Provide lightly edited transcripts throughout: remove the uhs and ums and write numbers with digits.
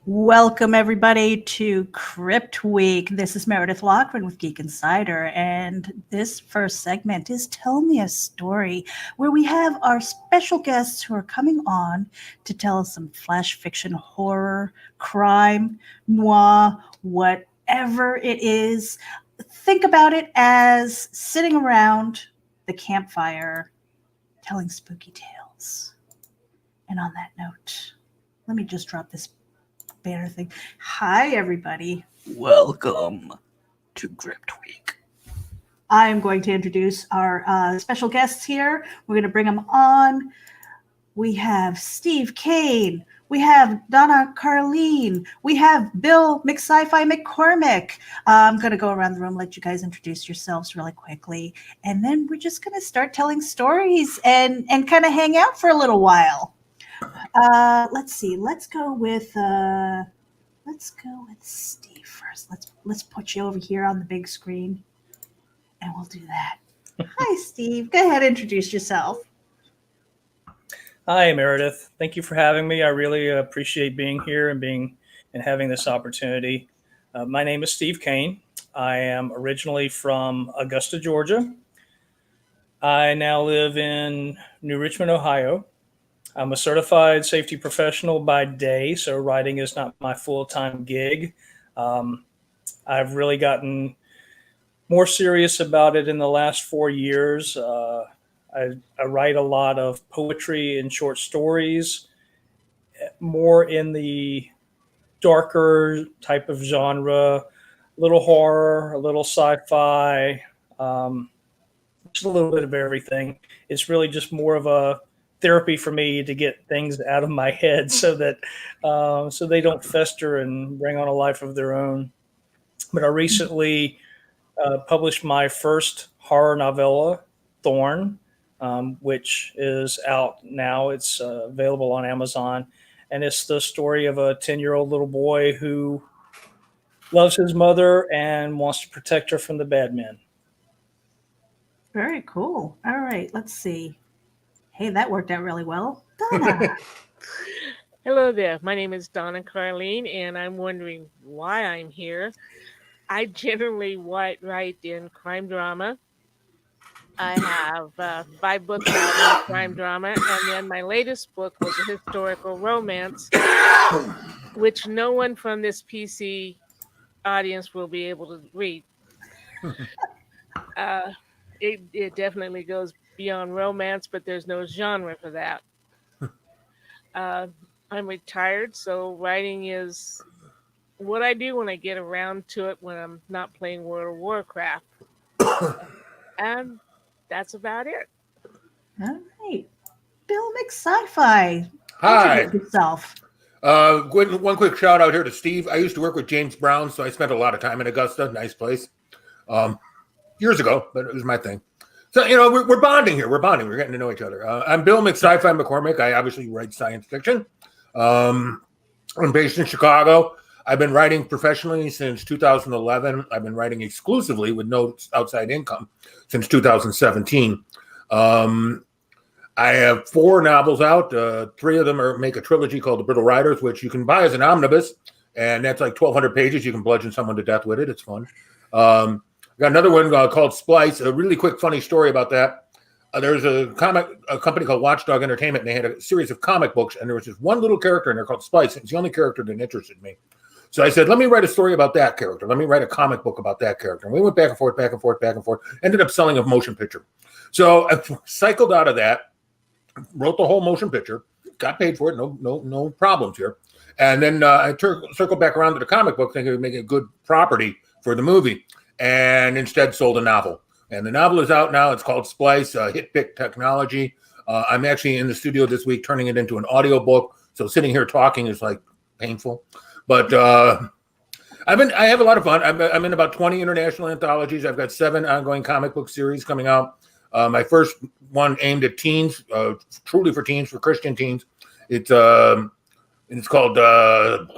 Welcome, everybody, to Crypt Week. This is Meredith Lochran with Geek Insider, and this first segment is Tell Me a Story, where we have our special guests who are coming on to tell us some flash fiction, horror, crime, noir, whatever it is. Think about it as sitting around the campfire telling spooky tales. And on that note, let me just drop this banner thing. Hi, everybody. Welcome to Crypt Week. I am going to introduce our special guests here. We're going to bring them on. We have Steve Kane. We have Donna Carleen. We have Bill McSci-Fi McCormick. I'm going to go around the room, let you guys introduce yourselves really quickly. And then we're just going to start telling stories and kind of hang out for a little while. Let's see. Let's go with Steve first. Let's put you over here on the big screen, and we'll do that. Hi, Steve. Go ahead, introduce yourself. Hi, Meredith. Thank you for having me. I really appreciate being here and having this opportunity. My name is Steve Kane. I am originally from Augusta, Georgia. I now live in New Richmond, Ohio. I'm a certified safety professional by day, so writing is not my full-time gig. I've really gotten more serious about it in the last 4 years. I write a lot of poetry and short stories, more in the darker type of genre, a little horror, a little sci-fi, just a little bit of everything. It's really just more of a therapy for me to get things out of my head so that so they don't fester and bring on a life of their own. But I recently published my first horror novella, Thorn, which is out now. It's available on Amazon, and it's the story of a 10-year-old little boy who loves his mother and wants to protect her from the bad men. Very cool. All right, let's see. Hey, that worked out really well. Donna. Hello there. My name is Donna Carleen, and I'm wondering why I'm here. I generally write in crime drama. I have 5 books out in crime drama, and then my latest book was a historical romance, which no one from this PC audience will be able to read. It definitely goes beyond romance, but there's no genre for that. I'm retired, so writing is what I do when I get around to it when I'm not playing World of Warcraft. And that's about it. All right. Bill McSci-Fi. Hi. Introduce yourself. One quick shout out here to Steve. I used to work with James Brown, so I spent a lot of time in Augusta. Nice place. Years ago, but it was my thing. So, we're bonding here. We're bonding. We're getting to know each other. I'm Bill McSci-Fi McCormick. I obviously write science fiction. I'm based in Chicago. I've been writing professionally since 2011. I've been writing exclusively with no outside income since 2017. I have 4 novels out. 3 of them make a trilogy called The Brittle Riders, which you can buy as an omnibus, and that's like 1,200 pages. You can bludgeon someone to death with it. It's fun. Got another one called Splice. A really quick, funny story about that. There's a company called Watchdog Entertainment, and they had a series of comic books, and there was this one little character in there called Splice. It's the only character that interested me. So I said, let me write a story about that character. Let me write a comic book about that character. And we went back and forth, ended up selling a motion picture. So I cycled out of that, wrote the whole motion picture, got paid for it, no problems here. And then I circled back around to the comic book, thinking it would make a good property for the movie, and instead sold a novel. And the novel is out now. It's called Splice, Hit Pick Technology. I'm actually in the studio this week turning it into an audiobook. So sitting here talking is like painful. But I have a lot of fun. I'm in about 20 international anthologies. I've got 7 ongoing comic book series coming out. My first one aimed at teens, truly for teens, for Christian teens. It's called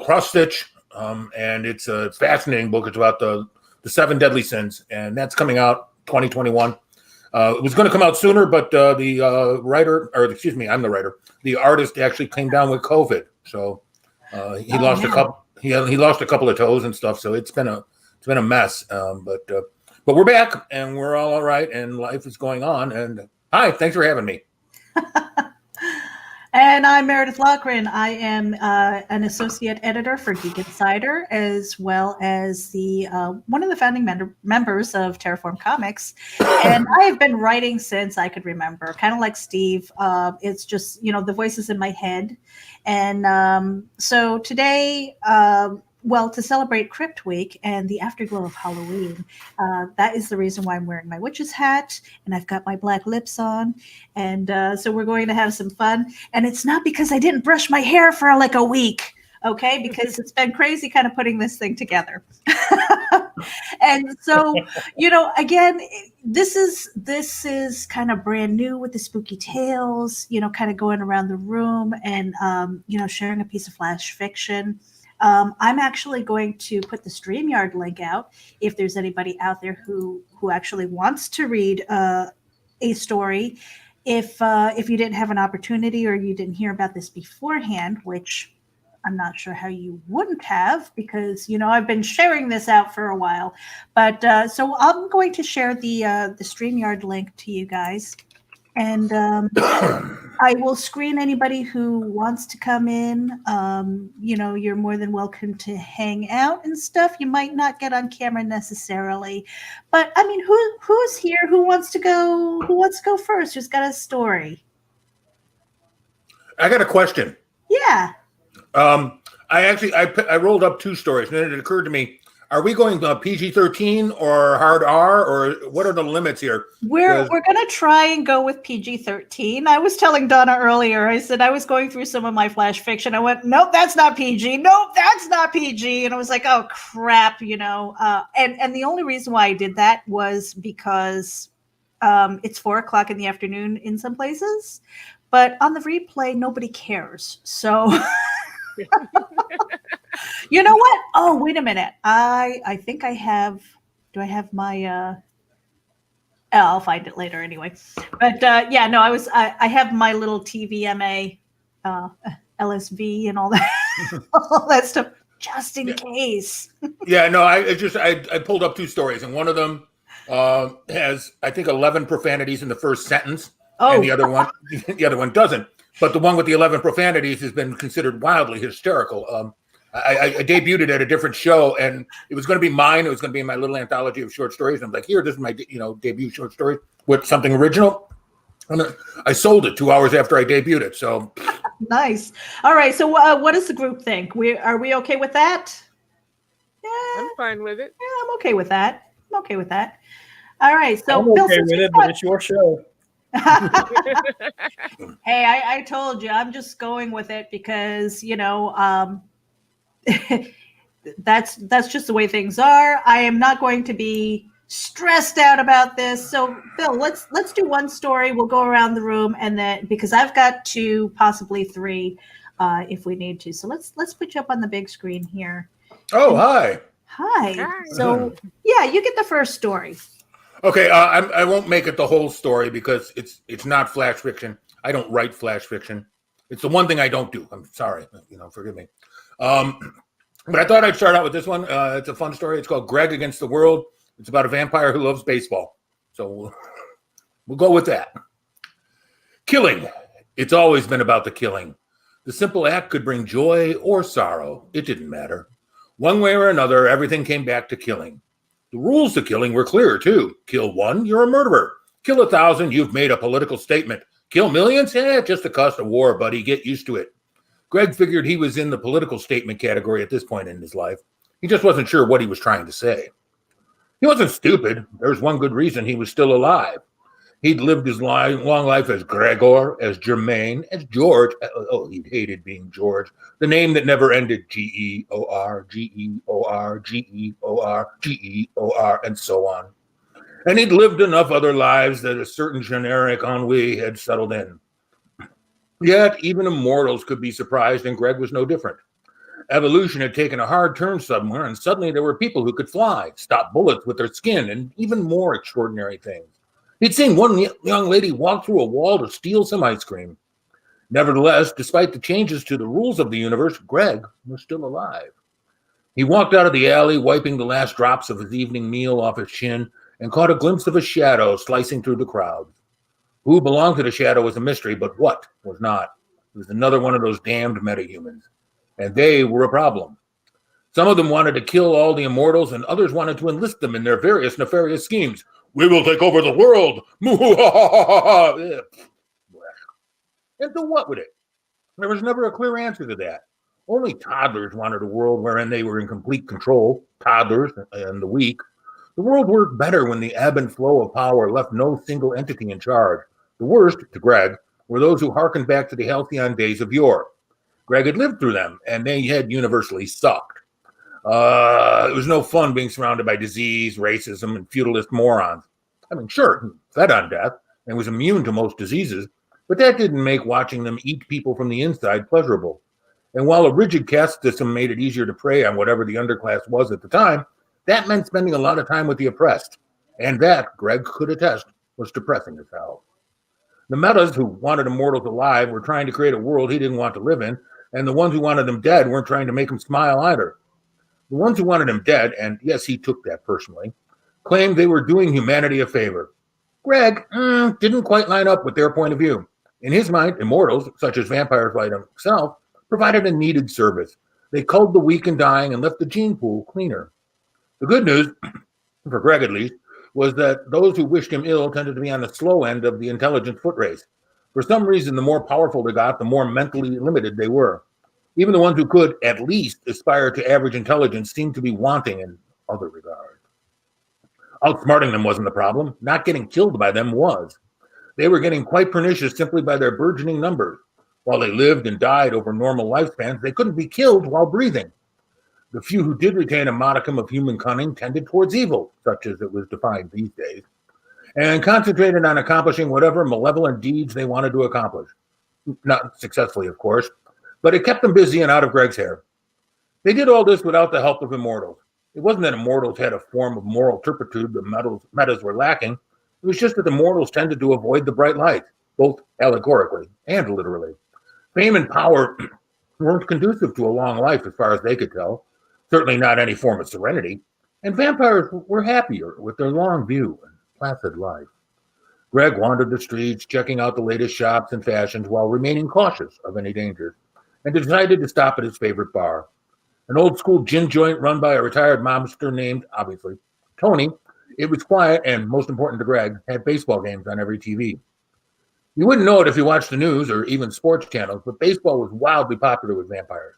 Cross Stitch, and it's a fascinating book. It's about the 7 deadly sins, and that's coming out 2021. It was going to come out sooner, but the writer, or excuse me, I'm the writer. The artist actually came down with COVID, so He lost a man. couple. He lost a couple of toes and stuff. So it's been a mess. But we're back and we're all right and life is going on. And hi, thanks for having me. And I'm Meredith Lochran. I am an associate editor for Geek Insider, as well as the one of the founding members of Terraform Comics. And I have been writing since I could remember, kind of like Steve. It's just, the voices in my head. And so today, to celebrate Crypt Week and the afterglow of Halloween, that is the reason why I'm wearing my witch's hat and I've got my black lips on. And so we're going to have some fun. And it's not because I didn't brush my hair for like a week, okay? Because it's been crazy kind of putting this thing together. And so, again, this is kind of brand new with the spooky tales, kind of going around the room and, sharing a piece of flash fiction. I'm actually going to put the StreamYard link out if there's anybody out there who actually wants to read a story. If you didn't have an opportunity or you didn't hear about this beforehand, which I'm not sure how you wouldn't have, because I've been sharing this out for a while. But so I'm going to share the StreamYard link to you guys. And I will screen anybody who wants to come in. You're more than welcome to hang out and stuff. You might not get on camera necessarily, but I mean, who's here? Who wants to go? Who wants to go first? Who's got a story? I got a question. Yeah. I rolled up two stories, and then it occurred to me: are we going PG-13 or hard R, or what are the limits here? We're going to try and go with PG-13. I was telling Donna earlier, I said I was going through some of my flash fiction. I went, nope, that's not PG. Nope, that's not PG. And I was like, oh, crap, And the only reason why I did that was because it's 4:00 in the afternoon in some places. But on the replay, nobody cares. So... You know what? Oh, wait a minute. I think I have. Do I have my? I'll find it later anyway. But I have my little TVMA, LSV, and all that, all that stuff, just in case. Yeah, no. I pulled up two stories, and one of them has, I think, 11 profanities in the first sentence, and the other one doesn't. But the one with the 11 profanities has been considered wildly hysterical. I debuted it at a different show, and it was going to be mine. It was going to be in my little anthology of short stories. And I'm like, here, this is my debut short story with something original. And I sold it 2 hours after I debuted it. So nice. All right. So what does the group think? Are we okay with that? Yeah, I'm fine with it. Yeah, I'm okay with that. All right. So I'm Bill, okay with it, but it's your show. Hey, I told you, I'm just going with it because, that's just the way things are. I am not going to be stressed out about this. So, Bill, let's do one story. We'll go around the room, and then because I've got 2, possibly 3, if we need to. So let's put you up on the big screen here. Oh, hi. Hi. So, yeah, you get the first story. Okay, I won't make it the whole story because it's not flash fiction. I don't write flash fiction. It's the one thing I don't do. I'm sorry, forgive me. But I thought I'd start out with this one. It's a fun story. It's called Greg Against the World. It's about a vampire who loves baseball. So we'll go with that. Killing. It's always been about the killing. The simple act could bring joy or sorrow. It didn't matter. One way or another, everything came back to killing. The rules to killing were clear, too. Kill 1, you're a murderer. Kill 1,000, you've made a political statement. Kill millions? Just the cost of war, buddy. Get used to it. Greg figured he was in the political statement category at this point in his life. He just wasn't sure what he was trying to say. He wasn't stupid. There's one good reason he was still alive. He'd lived his long life as Gregor, as Germain, as George. Oh, he hated being George. The name that never ended. G-E-O-R, G-E-O-R, G-E-O-R, G-E-O-R, and so on. And he'd lived enough other lives that a certain generic ennui had settled in. Yet, even immortals could be surprised, and Greg was no different. Evolution had taken a hard turn somewhere, and suddenly there were people who could fly, stop bullets with their skin, and even more extraordinary things. He'd seen one young lady walk through a wall to steal some ice cream. Nevertheless, despite the changes to the rules of the universe, Greg was still alive. He walked out of the alley, wiping the last drops of his evening meal off his chin, and caught a glimpse of a shadow slicing through the crowd. Who belonged to the shadow was a mystery, but what was not? It was another one of those damned metahumans. And they were a problem. Some of them wanted to kill all the immortals, and others wanted to enlist them in their various nefarious schemes. We will take over the world! And so what with it? There was never a clear answer to that. Only toddlers wanted a world wherein they were in complete control, toddlers and the weak. The world worked better when the ebb and flow of power left no single entity in charge. The worst, to Greg, were those who hearkened back to the halcyon days of yore. Greg had lived through them, and they had universally sucked. It was no fun being surrounded by disease, racism, and feudalist morons. I mean, sure, he fed on death and was immune to most diseases, but that didn't make watching them eat people from the inside pleasurable. And while a rigid caste system made it easier to prey on whatever the underclass was at the time, that meant spending a lot of time with the oppressed. And that, Greg could attest, was depressing as hell. The metas who wanted immortals alive were trying to create a world he didn't want to live in, and the ones who wanted them dead weren't trying to make him smile either. The ones who wanted him dead, and yes, he took that personally, claimed they were doing humanity a favor. Greg didn't quite line up with their point of view. In his mind, immortals, such as vampires like himself, provided a needed service. They culled the weak and dying and left the gene pool cleaner. The good news, for Greg at least, was that those who wished him ill tended to be on the slow end of the intelligence foot race. For some reason, the more powerful they got, the more mentally limited they were. Even the ones who could at least aspire to average intelligence seemed to be wanting in other regards. Outsmarting them wasn't the problem. Not getting killed by them was. They were getting quite pernicious simply by their burgeoning numbers. While they lived and died over normal lifespans, they couldn't be killed while breathing. The few who did retain a modicum of human cunning tended towards evil, such as it was defined these days, and concentrated on accomplishing whatever malevolent deeds they wanted to accomplish. Not successfully, of course, but it kept them busy and out of Greg's hair. They did all this without the help of immortals. It wasn't that immortals had a form of moral turpitude the metas were lacking. It was just that the mortals tended to avoid the bright light, both allegorically and literally. Fame and power weren't conducive to a long life as far as they could tell, certainly not any form of serenity, and vampires were happier with their long view and placid life. Greg wandered the streets, checking out the latest shops and fashions while remaining cautious of any dangers, and decided to stop at his favorite bar. An old-school gin joint run by a retired mobster named, obviously, Tony. It was quiet and, most important to Greg, had baseball games on every TV. You wouldn't know it if you watched the news or even sports channels, but baseball was wildly popular with vampires.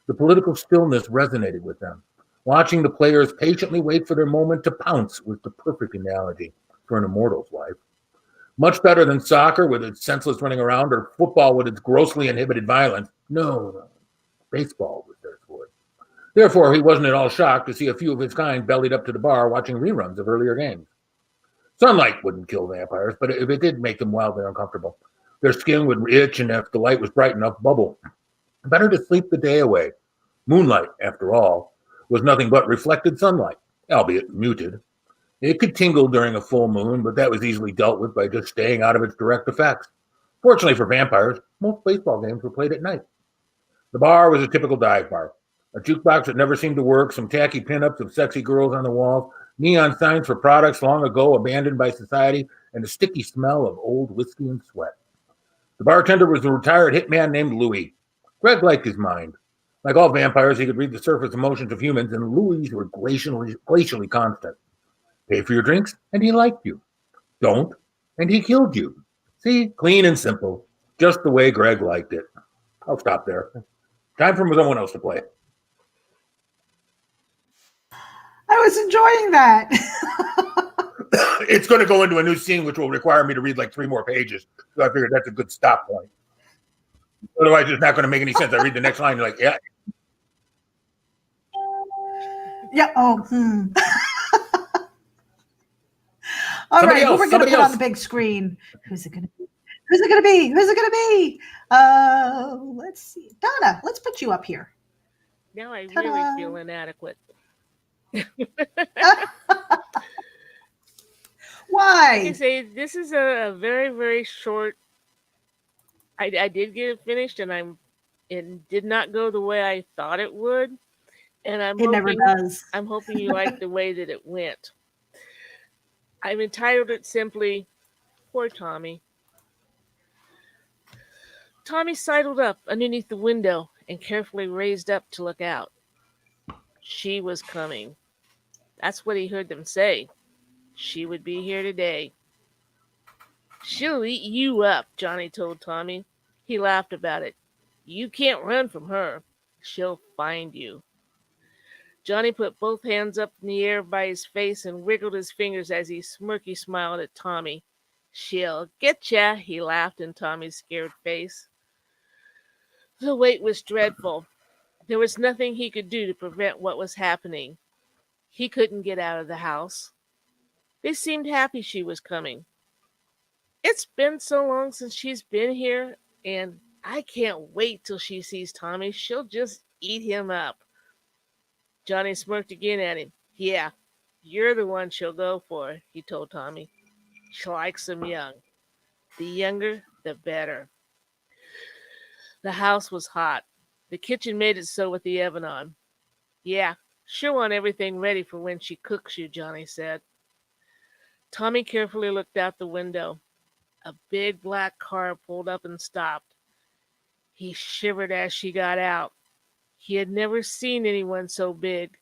The political stillness resonated with them. Watching the players patiently wait for their moment to pounce was the perfect analogy for an immortal's life. Much better than soccer with its senseless running around or football with its grossly inhibited violence. No, baseball was their sport. Therefore, he wasn't at all shocked to see a few of his kind bellied up to the bar watching reruns of earlier games. Sunlight wouldn't kill vampires, but if it did make them wildly uncomfortable. Their skin would itch, and if the light was bright enough, bubble. Better to sleep the day away. Moonlight, after all, was nothing but reflected sunlight, albeit muted. It could tingle during a full moon, but that was easily dealt with by just staying out of its direct effects. Fortunately for vampires, most baseball games were played at night. The bar was a typical dive bar. A jukebox that never seemed to work, some tacky pinups of sexy girls on the walls, neon signs for products long ago abandoned by society, and a sticky smell of old whiskey and sweat. The bartender was a retired hitman named Louis. Greg liked his mind. Like all vampires, he could read the surface emotions of humans, and Louis were glacially constant. Pay for your drinks, and he liked you. Don't, and he killed you. See, clean and simple, just the way Greg liked it. I'll stop there. Time for someone else to play it. I was enjoying that. It's going to go into a new scene, which will require me to read like 3 more pages. So I figured that's a good stop point. Otherwise, it's not going to make any sense. I read the next line, you're like, yeah. Yeah. Oh. All right. Who we're going to put on the big screen? Who's it going to be? Who's it going to be? Who's it going to be? Let's see. Donna, let's put you up here. Now I Ta-da. really feel inadequate. Why? Like I say, this is a very, very short. I did get it finished, and it did not go the way I thought it would, and It never does. I'm hoping you like the way that it went. I've entitled it simply "Poor Tommy." Tommy sidled up underneath the window and carefully raised up to look out. She was coming. That's what he heard them say. She would be here today. "She'll eat you up," Johnny told Tommy. He laughed about it. "You can't run from her. She'll find you." Johnny put both hands up in the air by his face and wiggled his fingers as he smirky smiled at Tommy. "She'll get ya," he laughed in Tommy's scared face. The wait was dreadful. There was nothing he could do to prevent what was happening. He couldn't get out of the house. They seemed happy she was coming. "It's been so long since she's been here, and I can't wait till she sees Tommy. She'll just eat him up." Johnny smirked again at him. "Yeah, you're the one she'll go for," he told Tommy. "She likes 'em young. The younger, the better." The house was hot. The kitchen made it so with the oven on. "Yeah, she'll want everything ready for when she cooks you," Johnny said. Tommy carefully looked out the window. A big black car pulled up and stopped. He shivered as she got out. He had never seen anyone so big.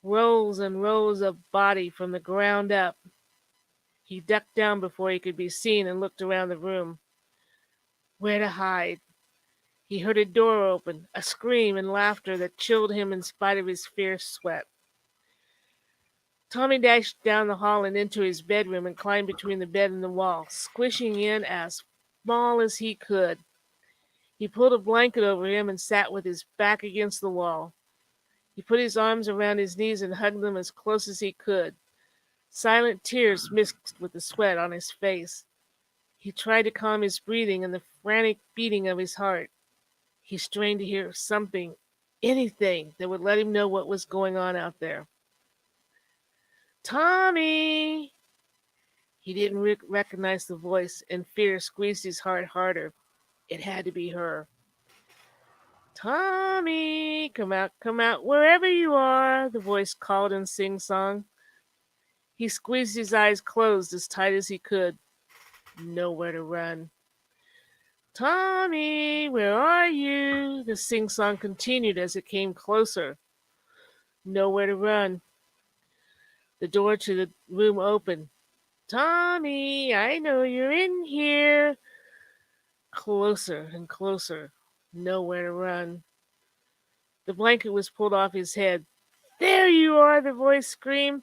Rows and rows of body from the ground up. He ducked down before he could be seen and looked around the room. Where to hide? He heard a door open, a scream and laughter that chilled him in spite of his fierce sweat. Tommy dashed down the hall and into his bedroom and climbed between the bed and the wall, squishing in as small as he could. He pulled a blanket over him and sat with his back against the wall. He put his arms around his knees and hugged them as close as he could. Silent tears mixed with the sweat on his face. He tried to calm his breathing and the frantic beating of his heart. He strained to hear something, anything that would let him know what was going on out there. "Tommy!" He didn't recognize the voice, and fear squeezed his heart harder. It had to be her. "Tommy! Come out, wherever you are," the voice called in sing-song. He squeezed his eyes closed as tight as he could. Nowhere to run. "Tommy, where are you?" The sing-song continued as it came closer. Nowhere to run. The door to the room opened. "Tommy, I know you're in here." Closer and closer. Nowhere to run. The blanket was pulled off his head. "There you are," the voice screamed.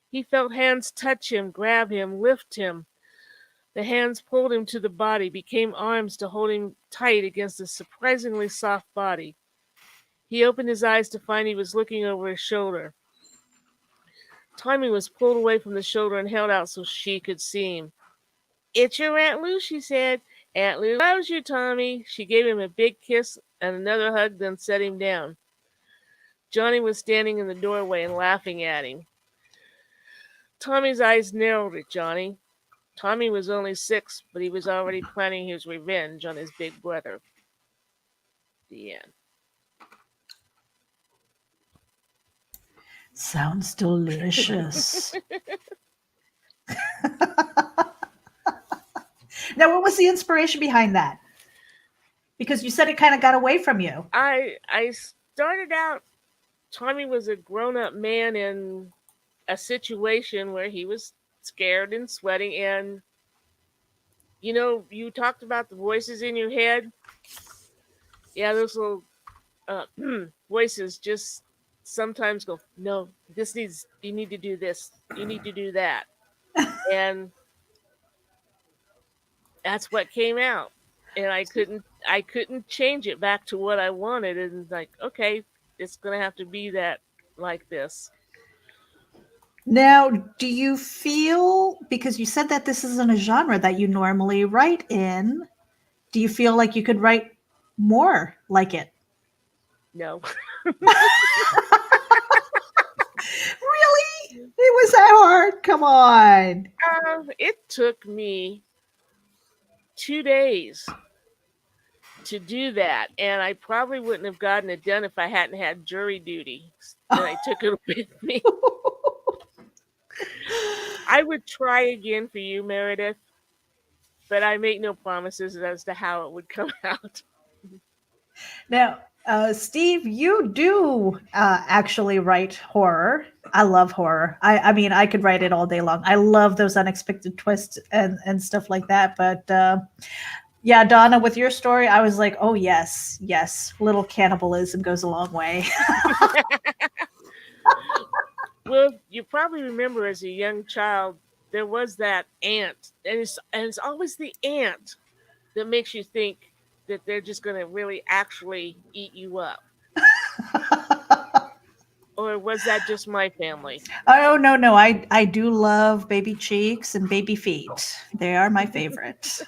He felt hands touch him, grab him, lift him. The hands pulled him to the body, became arms to hold him tight against a surprisingly soft body. He opened his eyes to find he was looking over his shoulder. Tommy was pulled away from the shoulder and held out so she could see him. "It's your Aunt Lou," she said. "Aunt Lou loves you, Tommy." She gave him a big kiss and another hug, then set him down. Johnny was standing in the doorway and laughing at him. Tommy's eyes narrowed at Johnny. Tommy was only 6, but he was already planning his revenge on his big brother. The end. Sounds delicious. Now, what was the inspiration behind that? Because you said it kind of got away from you. I started out, Tommy was a grown-up man in a situation where he was scared and sweating, and you talked about the voices in your head. Yeah, those little voices just sometimes go, "No, you need to do this, you need to do that," and that's what came out. And I couldn't change it back to what I wanted, and like, okay, it's gonna have to be that, like this. Now, do you feel, because you said that this isn't a genre that you normally write in, do you feel like you could write more like it? No. Really? It was that hard? Come on. It took me 2 days to do that, and I probably wouldn't have gotten it done if I hadn't had jury duty, and I took it with me. I would try again for you, Meredith, but I make no promises as to how it would come out. Now, Steve, you do actually write horror. I love horror. I mean, I could write it all day long. I love those unexpected twists and stuff like that. But yeah, Donna, with your story, I was like, oh, yes, yes. Little cannibalism goes a long way. Well, you probably remember as a young child, there was that aunt, and it's always the aunt that makes you think that they're just going to really actually eat you up. Or was that just my family? Oh, no, no. I do love baby cheeks and baby feet. They are my favorite.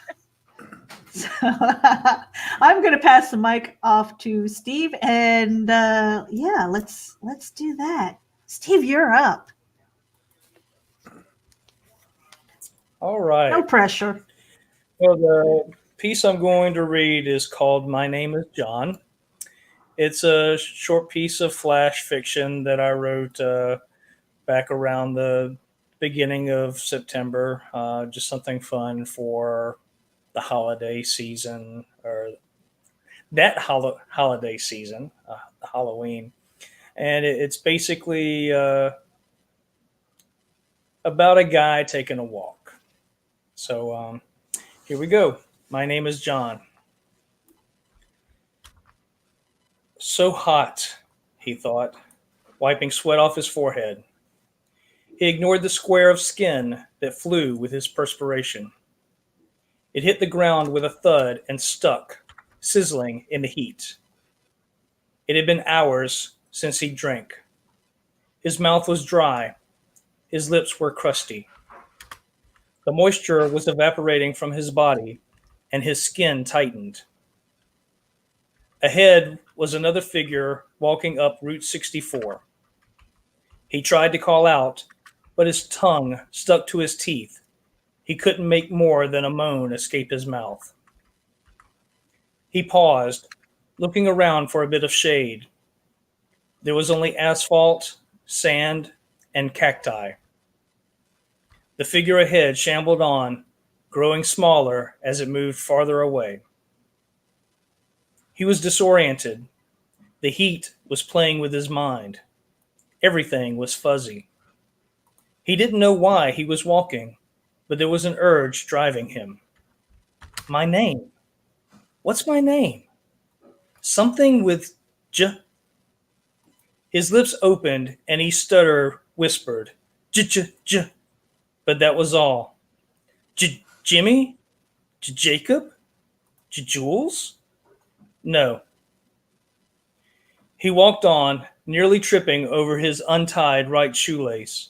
So, I'm going to pass the mic off to Steve, and yeah, let's do that. Steve, you're up. All right. No pressure. Well, the piece I'm going to read is called My Name is John. It's a short piece of flash fiction that I wrote back around the beginning of September. Just something fun for the holiday season, or that holiday season, Halloween. And it's basically about a guy taking a walk. So here we go. My name is John. So hot, he thought, wiping sweat off his forehead. He ignored the square of skin that flew with his perspiration. It hit the ground with a thud and stuck, sizzling in the heat. It had been hours since he drank. His mouth was dry. His lips were crusty. The moisture was evaporating from his body, and his skin tightened. Ahead was another figure walking up Route 64. He tried to call out, but his tongue stuck to his teeth. He couldn't make more than a moan escape his mouth. He paused, looking around for a bit of shade. There was only asphalt, sand, and cacti. The figure ahead shambled on, growing smaller as it moved farther away. He was disoriented. The heat was playing with his mind. Everything was fuzzy. He didn't know why he was walking, but there was an urge driving him. My name. What's my name? Something with J. His lips opened and he whispered, J. But that was all. Jimmy? Jacob? Jules? No. He walked on, nearly tripping over his untied right shoelace.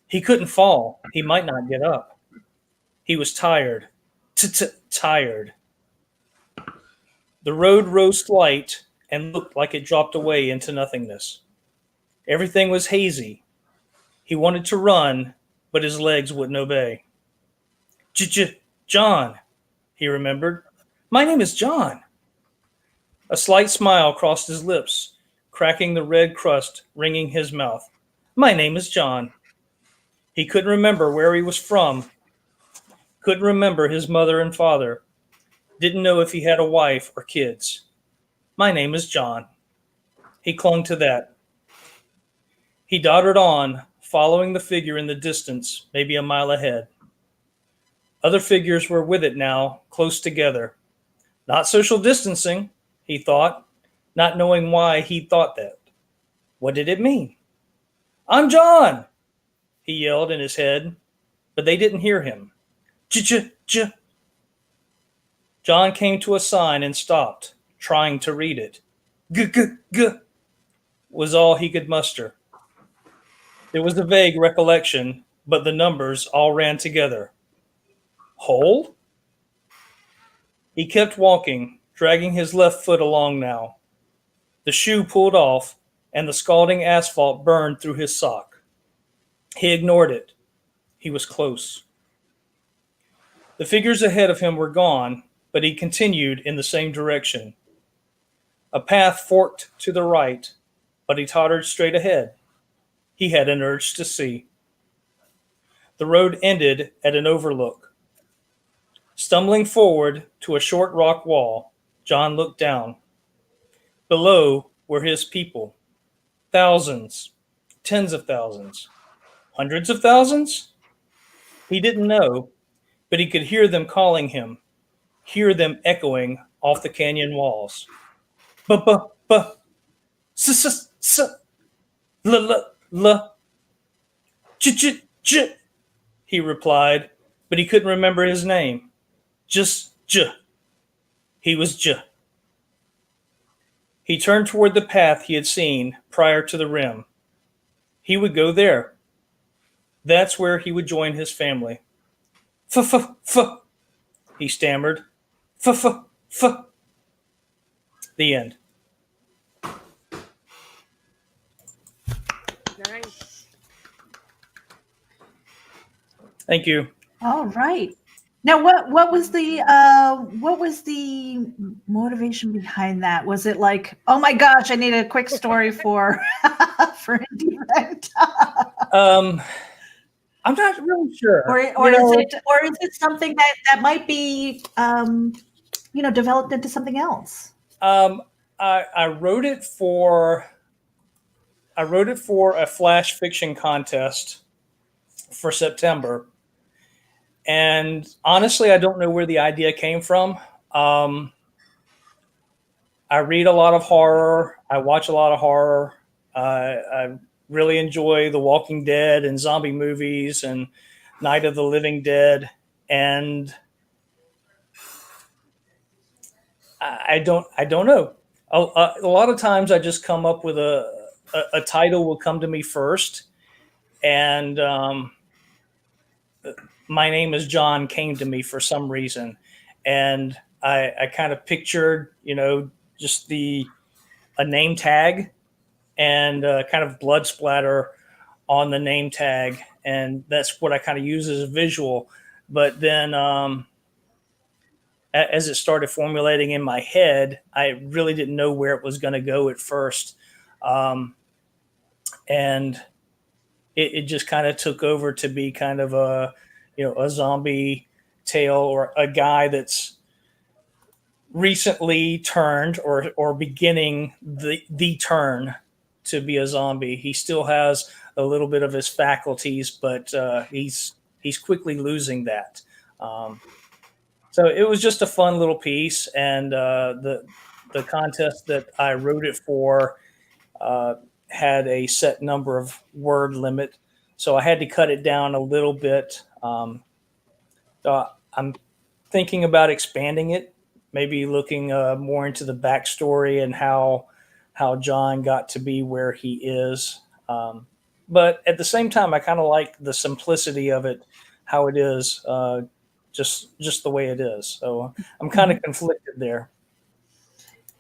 He couldn't fall. He might not get up. He was tired. Tired. The road rose slight and looked like it dropped away into nothingness. Everything was hazy. He wanted to run, but his legs wouldn't obey. John, he remembered. My name is John. A slight smile crossed his lips, cracking the red crust ringing his mouth. My name is John. He couldn't remember where he was from. Couldn't remember his mother and father. Didn't know if he had a wife or kids. My name is John. He clung to that. He doddered on, following the figure in the distance, maybe a mile ahead. Other figures were with it now, close together. Not social distancing, he thought, not knowing why he thought that. What did it mean? I'm John, he yelled in his head, but they didn't hear him. John came to a sign and stopped, trying to read it. G was all he could muster. There was a vague recollection, but the numbers all ran together. Hole? He kept walking, dragging his left foot along now. The shoe pulled off, and the scalding asphalt burned through his sock. He ignored it. He was close. The figures ahead of him were gone, but he continued in the same direction. A path forked to the right, but he tottered straight ahead. He had an urge to see. The road ended at an overlook. Stumbling forward to a short rock wall, John looked down. Below were his people. Thousands, tens of thousands, hundreds of thousands? He didn't know, but he could hear them calling him, hear them echoing off the canyon walls. B-b-b, s-s-s, l-l-l, j-j-j, he replied, but he couldn't remember his name. Just J. He was J. He turned toward the path he had seen prior to the rim. He would go there. That's where he would join his family. F-f-f, he stammered. F-f-f. The end. Nice. Thank you. All right. Now, what was the motivation behind that? Was it like, oh my gosh, I need a quick story for for indie event? I'm not really sure. Or is it something that might be developed into something else? I wrote it for a flash fiction contest for September. And honestly, I don't know where the idea came from. I read a lot of horror. I watch a lot of horror. I really enjoy The Walking Dead and zombie movies and Night of the Living Dead. And I don't know. A lot of times I just come up with a title will come to me first. And My Name is John came to me for some reason. And I kind of pictured, just a name tag and kind of blood splatter on the name tag. And that's what I kind of use as a visual. But then as it started formulating in my head, I really didn't know where it was going to go at first. And it just kind of took over to be kind of a zombie tale, or a guy that's recently turned or beginning the turn to be a zombie. He still has a little bit of his faculties, but he's quickly losing that. So it was just a fun little piece, and the contest that I wrote it for had a set number of word limit, so I had to cut it down a little bit. So I'm thinking about expanding it, maybe looking more into the backstory and how John got to be where he is. But at the same time, I kind of like the simplicity of it, how it is, just the way it is. So I'm kind of conflicted there.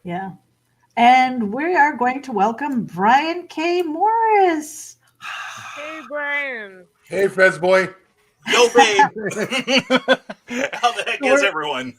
Yeah. And we are going to welcome Brian K. Morris. Hey, Brian. Hey, Fez boy. Yo, babe. How the heck is everyone?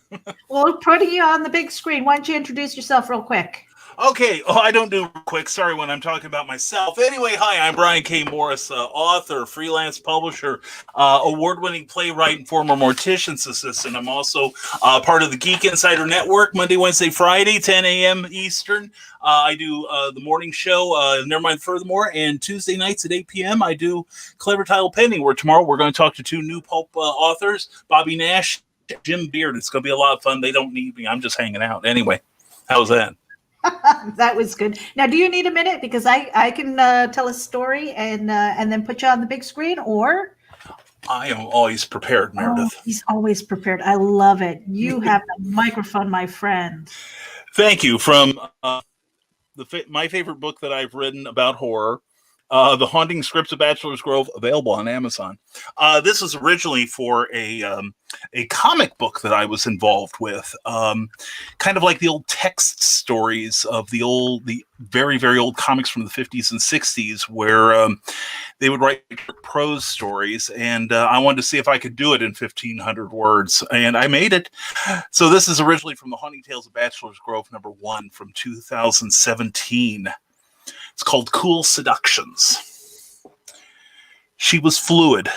Well, putting you on the big screen. Why don't you introduce yourself real quick? Okay. Oh, I don't do quick. Sorry when I'm talking about myself. Anyway, hi, I'm Brian K. Morris, author, freelance publisher, award-winning playwright, and former mortician's assistant. I'm also part of the Geek Insider Network, Monday, Wednesday, Friday, 10 a.m. Eastern. I do the morning show, Never Mind Furthermore, and Tuesday nights at 8 p.m. I do Clever Title Pending, where tomorrow we're going to talk to two new pulp authors, Bobby Nash, Jim Beard. It's going to be a lot of fun. They don't need me. I'm just hanging out. Anyway, how's that? That was good. Now, do you need a minute? Because I can tell a story and then put you on the big screen, or? I am always prepared, Meredith. Oh, he's always prepared. I love it. You have the microphone, my friend. Thank you. From my favorite book that I've written about horror, The Haunting Scripts of Bachelor's Grove, available on Amazon. This is originally for a a comic book that I was involved with, kind of like the old text stories of the very, very old comics from the 50s and 60s, where they would write prose stories, and I wanted to see if I could do it in 1,500 words, and I made it. So this is originally from the Haunting Tales of Bachelor's Grove #1 from 2017. It's called Cool Seductions. She was fluid.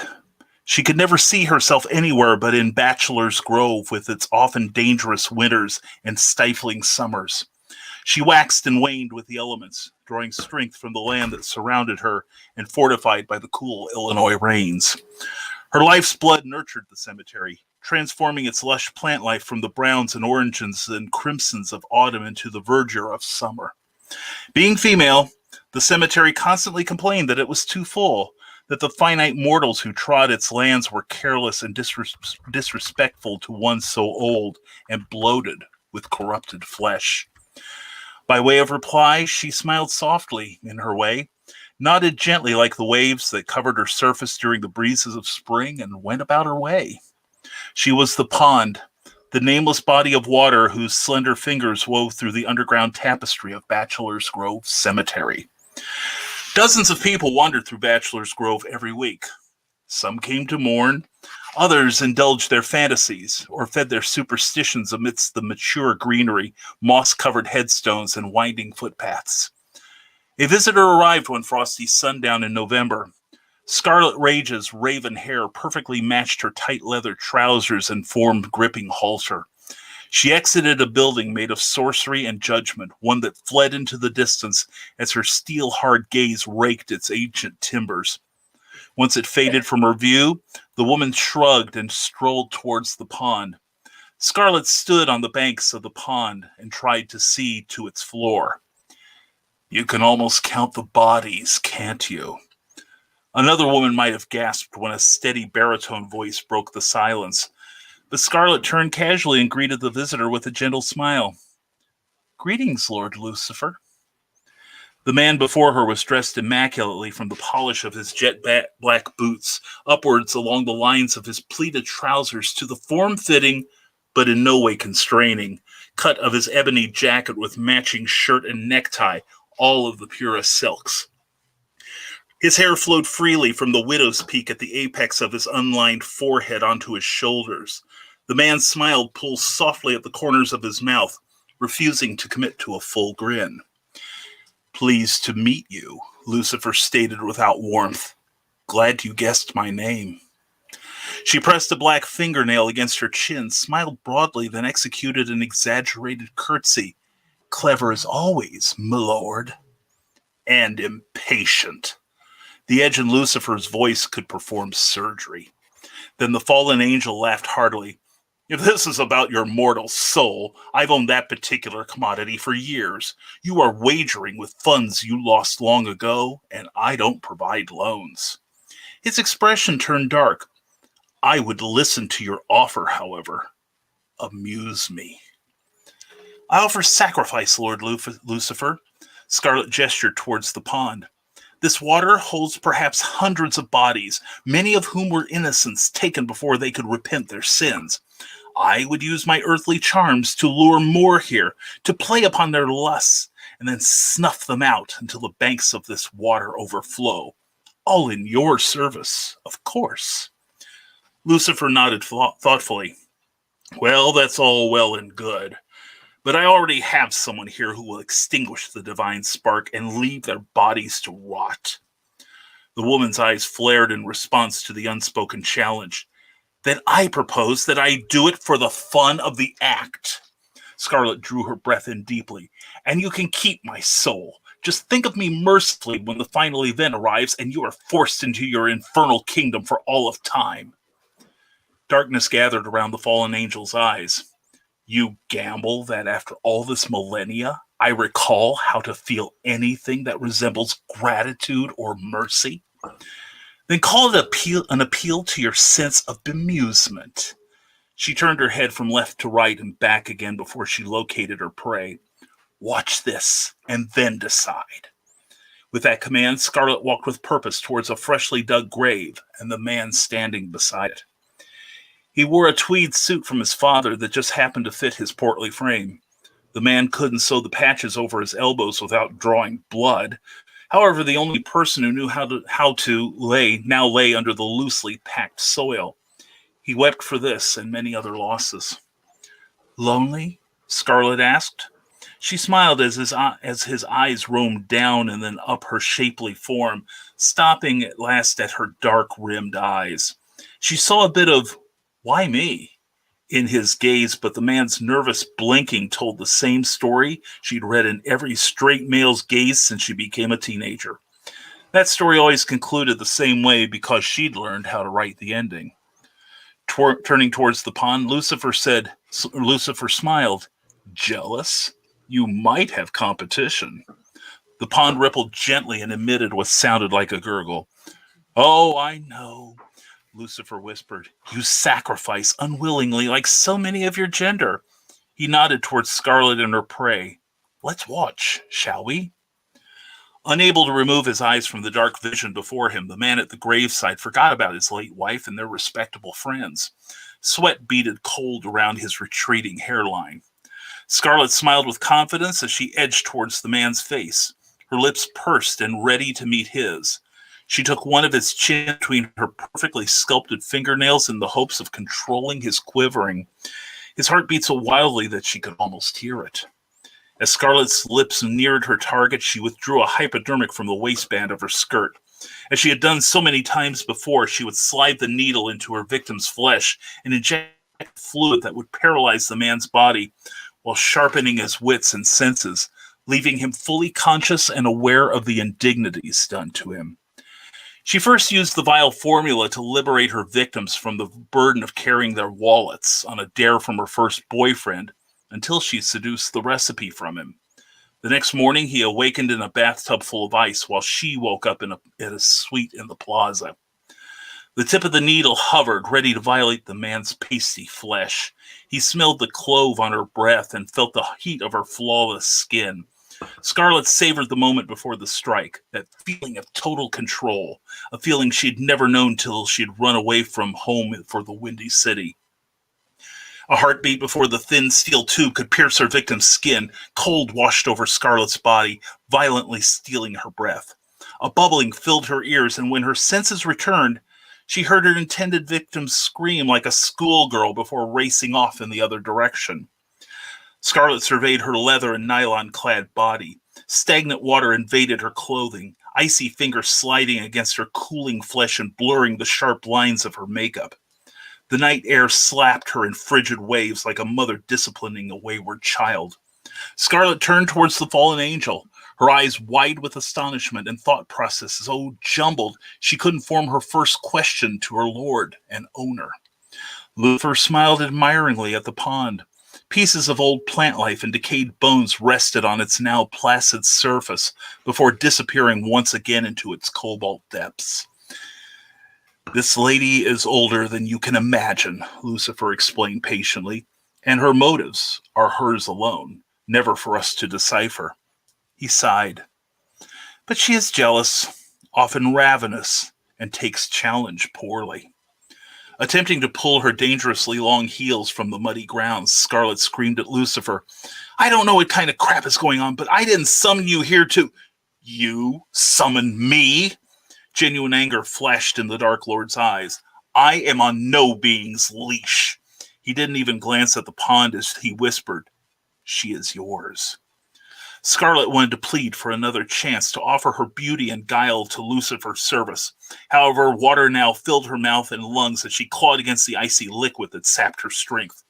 She could never see herself anywhere but in Bachelor's Grove with its often dangerous winters and stifling summers. She waxed and waned with the elements, drawing strength from the land that surrounded her and fortified by the cool Illinois rains. Her life's blood nurtured the cemetery, transforming its lush plant life from the browns and oranges and crimsons of autumn into the verdure of summer. Being female, the cemetery constantly complained that it was too full, that the finite mortals who trod its lands were careless and disrespectful to one so old and bloated with corrupted flesh. By way of reply, she smiled softly in her way, nodded gently like the waves that covered her surface during the breezes of spring, and went about her way. She was the pond, the nameless body of water whose slender fingers wove through the underground tapestry of Bachelor's Grove Cemetery. Dozens of people wandered through Bachelor's Grove every week. Some came to mourn, others indulged their fantasies or fed their superstitions amidst the mature greenery, moss-covered headstones, and winding footpaths. A visitor arrived one frosty sundown in November. Scarlet Rage's raven hair perfectly matched her tight leather trousers and formed gripping halter. She exited a building made of sorcery and judgment, one that fled into the distance as her steel-hard gaze raked its ancient timbers. Once it faded from her view, the woman shrugged and strolled towards the pond. Scarlet stood on the banks of the pond and tried to see to its floor. "You can almost count the bodies, can't you?" Another woman might have gasped when a steady baritone voice broke the silence. But Scarlet turned casually and greeted the visitor with a gentle smile. "Greetings, Lord Lucifer." The man before her was dressed immaculately from the polish of his jet black boots upwards along the lines of his pleated trousers to the form-fitting, but in no way constraining, cut of his ebony jacket with matching shirt and necktie, all of the purest silks. His hair flowed freely from the widow's peak at the apex of his unlined forehead onto his shoulders. The man smiled, pulled softly at the corners of his mouth, refusing to commit to a full grin. "Pleased to meet you," Lucifer stated without warmth. "Glad you guessed my name." She pressed a black fingernail against her chin, smiled broadly, then executed an exaggerated curtsy. "Clever as always, milord." "And impatient." The edge in Lucifer's voice could perform surgery. Then the fallen angel laughed heartily. "If this is about your mortal soul, I've owned that particular commodity for years. You are wagering with funds you lost long ago, and I don't provide loans." His expression turned dark. "I would listen to your offer, however. Amuse me." "I offer sacrifice, Lord Lucifer." Scarlet gestured towards the pond. "This water holds perhaps hundreds of bodies, many of whom were innocents taken before they could repent their sins. I would use my earthly charms to lure more here, to play upon their lusts, and then snuff them out until the banks of this water overflow. All in your service, of course." Lucifer nodded thoughtfully. "Well, that's all well and good. But I already have someone here who will extinguish the divine spark and leave their bodies to rot." The woman's eyes flared in response to the unspoken challenge. "Then I propose that I do it for the fun of the act." Scarlet drew her breath in deeply. "And you can keep my soul. Just think of me mercifully when the final event arrives and you are forced into your infernal kingdom for all of time." Darkness gathered around the fallen angel's eyes. "You gamble that after all this millennia, I recall how to feel anything that resembles gratitude or mercy? Then call it an appeal to your sense of bemusement." She turned her head from left to right and back again before she located her prey. "Watch this, and then decide." With that command, Scarlet walked with purpose towards a freshly dug grave and the man standing beside it. He wore a tweed suit from his father that just happened to fit his portly frame. The man couldn't sew the patches over his elbows without drawing blood. However, the only person who knew how to lay under the loosely packed soil. He wept for this and many other losses. Lonely? Scarlet asked. She smiled as his eyes roamed down and then up her shapely form, stopping at last at her dark-rimmed eyes. She saw a bit of, "Why me?" in his gaze, but the man's nervous blinking told the same story she'd read in every straight male's gaze since she became a teenager. That story always concluded the same way because she'd learned how to write the ending. Turning towards the pond, Lucifer smiled. "Jealous? You might have competition." The pond rippled gently and emitted what sounded like a gurgle. "Oh, I know," Lucifer whispered. "You sacrifice unwillingly like so many of your gender." He nodded towards Scarlet and her prey. "Let's watch, shall we?" Unable to remove his eyes from the dark vision before him, the man at the graveside forgot about his late wife and their respectable friends. Sweat beaded cold around his retreating hairline. Scarlet smiled with confidence as she edged towards the man's face, her lips pursed and ready to meet his. She took one of his chin between her perfectly sculpted fingernails in the hopes of controlling his quivering. His heart beat so wildly that she could almost hear it. As Scarlet's lips neared her target, she withdrew a hypodermic from the waistband of her skirt. As she had done so many times before, she would slide the needle into her victim's flesh and inject fluid that would paralyze the man's body while sharpening his wits and senses, leaving him fully conscious and aware of the indignities done to him. She first used the vile formula to liberate her victims from the burden of carrying their wallets on a dare from her first boyfriend, until she seduced the recipe from him. The next morning, he awakened in a bathtub full of ice while she woke up at a suite in the plaza. The tip of the needle hovered, ready to violate the man's pasty flesh. He smelled the clove on her breath and felt the heat of her flawless skin. Scarlet savored the moment before the strike, that feeling of total control, a feeling she'd never known till she'd run away from home for the Windy City. A heartbeat before the thin steel tube could pierce her victim's skin. Cold washed over Scarlet's body, violently stealing her breath. A bubbling filled her ears, and when her senses returned, she heard her intended victim scream like a schoolgirl before racing off in the other direction. Scarlet surveyed her leather and nylon-clad body. Stagnant water invaded her clothing, icy fingers sliding against her cooling flesh and blurring the sharp lines of her makeup. The night air slapped her in frigid waves like a mother disciplining a wayward child. Scarlet turned towards the fallen angel, her eyes wide with astonishment and thought processes so jumbled she couldn't form her first question to her lord and owner. Lucifer smiled admiringly at the pond. Pieces of old plant life and decayed bones rested on its now placid surface before disappearing once again into its cobalt depths. "This lady is older than you can imagine," Lucifer explained patiently, "and her motives are hers alone, never for us to decipher." He sighed. "But she is jealous, often ravenous, and takes challenge poorly." Attempting to pull her dangerously long heels from the muddy ground, Scarlet screamed at Lucifer, "I don't know what kind of crap is going on, but I didn't summon you here to—" "You summoned me?" Genuine anger flashed in the Dark Lord's eyes. "I am on no being's leash." He didn't even glance at the pond as he whispered, "She is yours." Scarlet wanted to plead for another chance to offer her beauty and guile to Lucifer's service. However, water now filled her mouth and lungs as she clawed against the icy liquid that sapped her strength.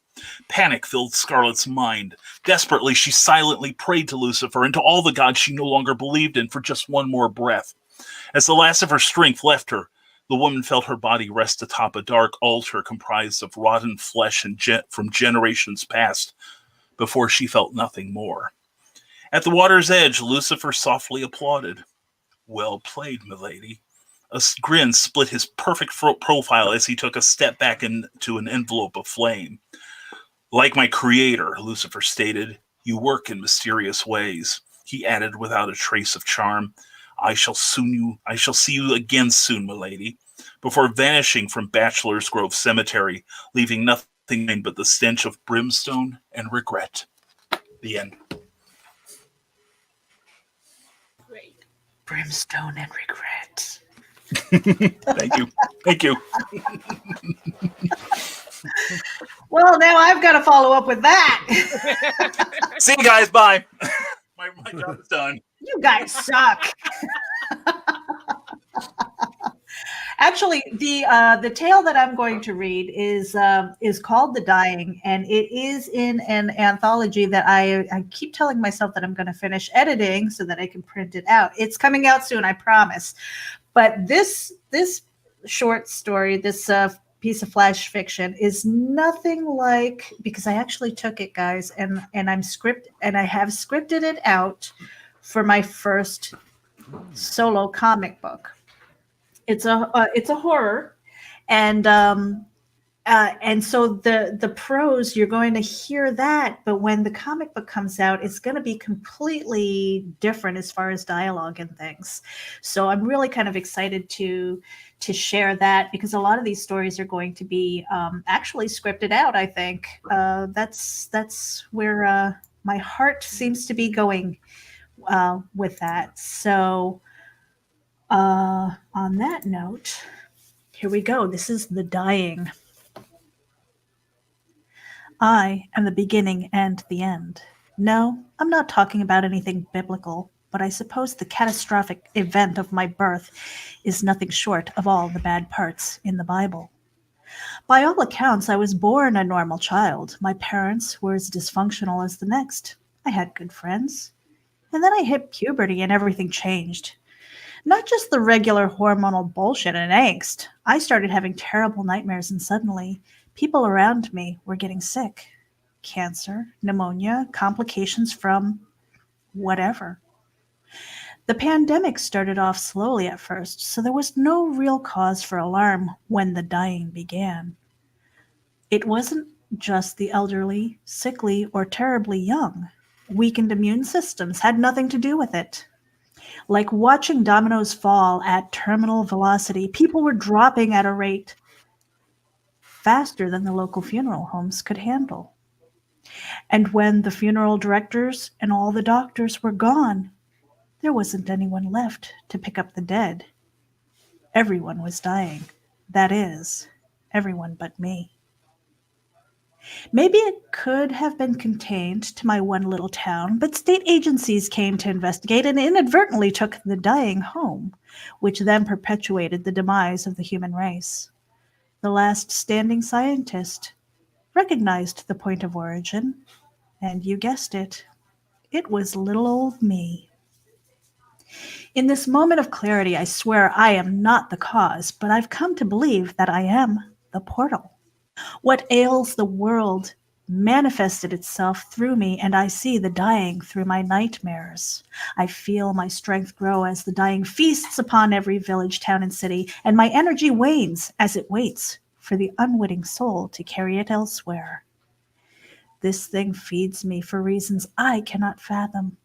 Panic filled Scarlet's mind. Desperately, she silently prayed to Lucifer and to all the gods she no longer believed in for just one more breath. As the last of her strength left her, the woman felt her body rest atop a dark altar comprised of rotten flesh and from generations past, before she felt nothing more. At the water's edge, Lucifer softly applauded. "Well played, milady." A grin split his perfect profile as he took a step back into an envelope of flame. "Like my creator," Lucifer stated, "you work in mysterious ways." He added without a trace of charm, I shall see you again soon, milady. before vanishing from Bachelor's Grove Cemetery, leaving nothing behind but the stench of brimstone and regret. The end. Great. Brimstone and regret. Thank you. Thank you. Well, now I've got to follow up with that. See you guys. Bye. My job is done. You guys suck. Actually, the tale that I'm going to read is called "The Dying," and it is in an anthology that I keep telling myself that I'm going to finish editing so that I can print it out. It's coming out soon, I promise. But this short story, this piece of flash fiction, is nothing like, because I actually took it, guys, and I have scripted it out for my first solo comic book. It's a horror, and so the prose, you're going to hear that, but when the comic book comes out, it's going to be completely different as far as dialogue and things. So I'm really kind of excited to share that, because a lot of these stories are going to be actually scripted out. I think that's where my heart seems to be going with that. So. On that note, here we go. This is The Dying. I am the beginning and the end. No, I'm not talking about anything biblical, but I suppose the catastrophic event of my birth is nothing short of all the bad parts in the Bible. By all accounts, I was born a normal child. My parents were as dysfunctional as the next. I had good friends. And then I hit puberty and everything changed. Not just the regular hormonal bullshit and angst. I started having terrible nightmares, and suddenly, people around me were getting sick. Cancer, pneumonia, complications from whatever. The pandemic started off slowly at first, so there was no real cause for alarm when the dying began. It wasn't just the elderly, sickly, or terribly young. Weakened immune systems had nothing to do with it. Like watching dominoes fall at terminal velocity, people were dropping at a rate faster than the local funeral homes could handle. And when the funeral directors and all the doctors were gone, there wasn't anyone left to pick up the dead. Everyone was dying. That is, everyone but me. Maybe it could have been contained to my one little town, but state agencies came to investigate and inadvertently took the dying home, which then perpetuated the demise of the human race. The last standing scientist recognized the point of origin, and you guessed it, it was little old me. In this moment of clarity, I swear I am not the cause, but I've come to believe that I am the portal. What ails the world manifested itself through me, and I see the dying through my nightmares. I feel my strength grow as the dying feasts upon every village, town, and city, and my energy wanes as it waits for the unwitting soul to carry it elsewhere. This thing feeds me for reasons I cannot fathom.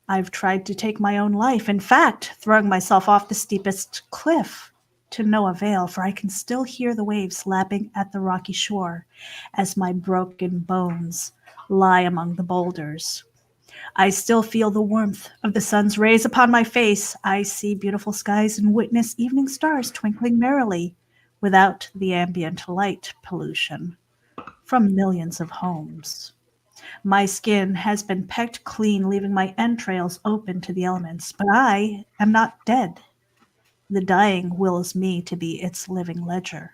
I've tried to take my own life, in fact, throwing myself off the steepest cliff. To no avail, for I can still hear the waves lapping at the rocky shore as my broken bones lie among the boulders. I still feel the warmth of the sun's rays upon my face. I see beautiful skies and witness evening stars twinkling merrily without the ambient light pollution from millions of homes. My skin has been pecked clean, leaving my entrails open to the elements, but I am not dead. The dying wills me to be its living ledger.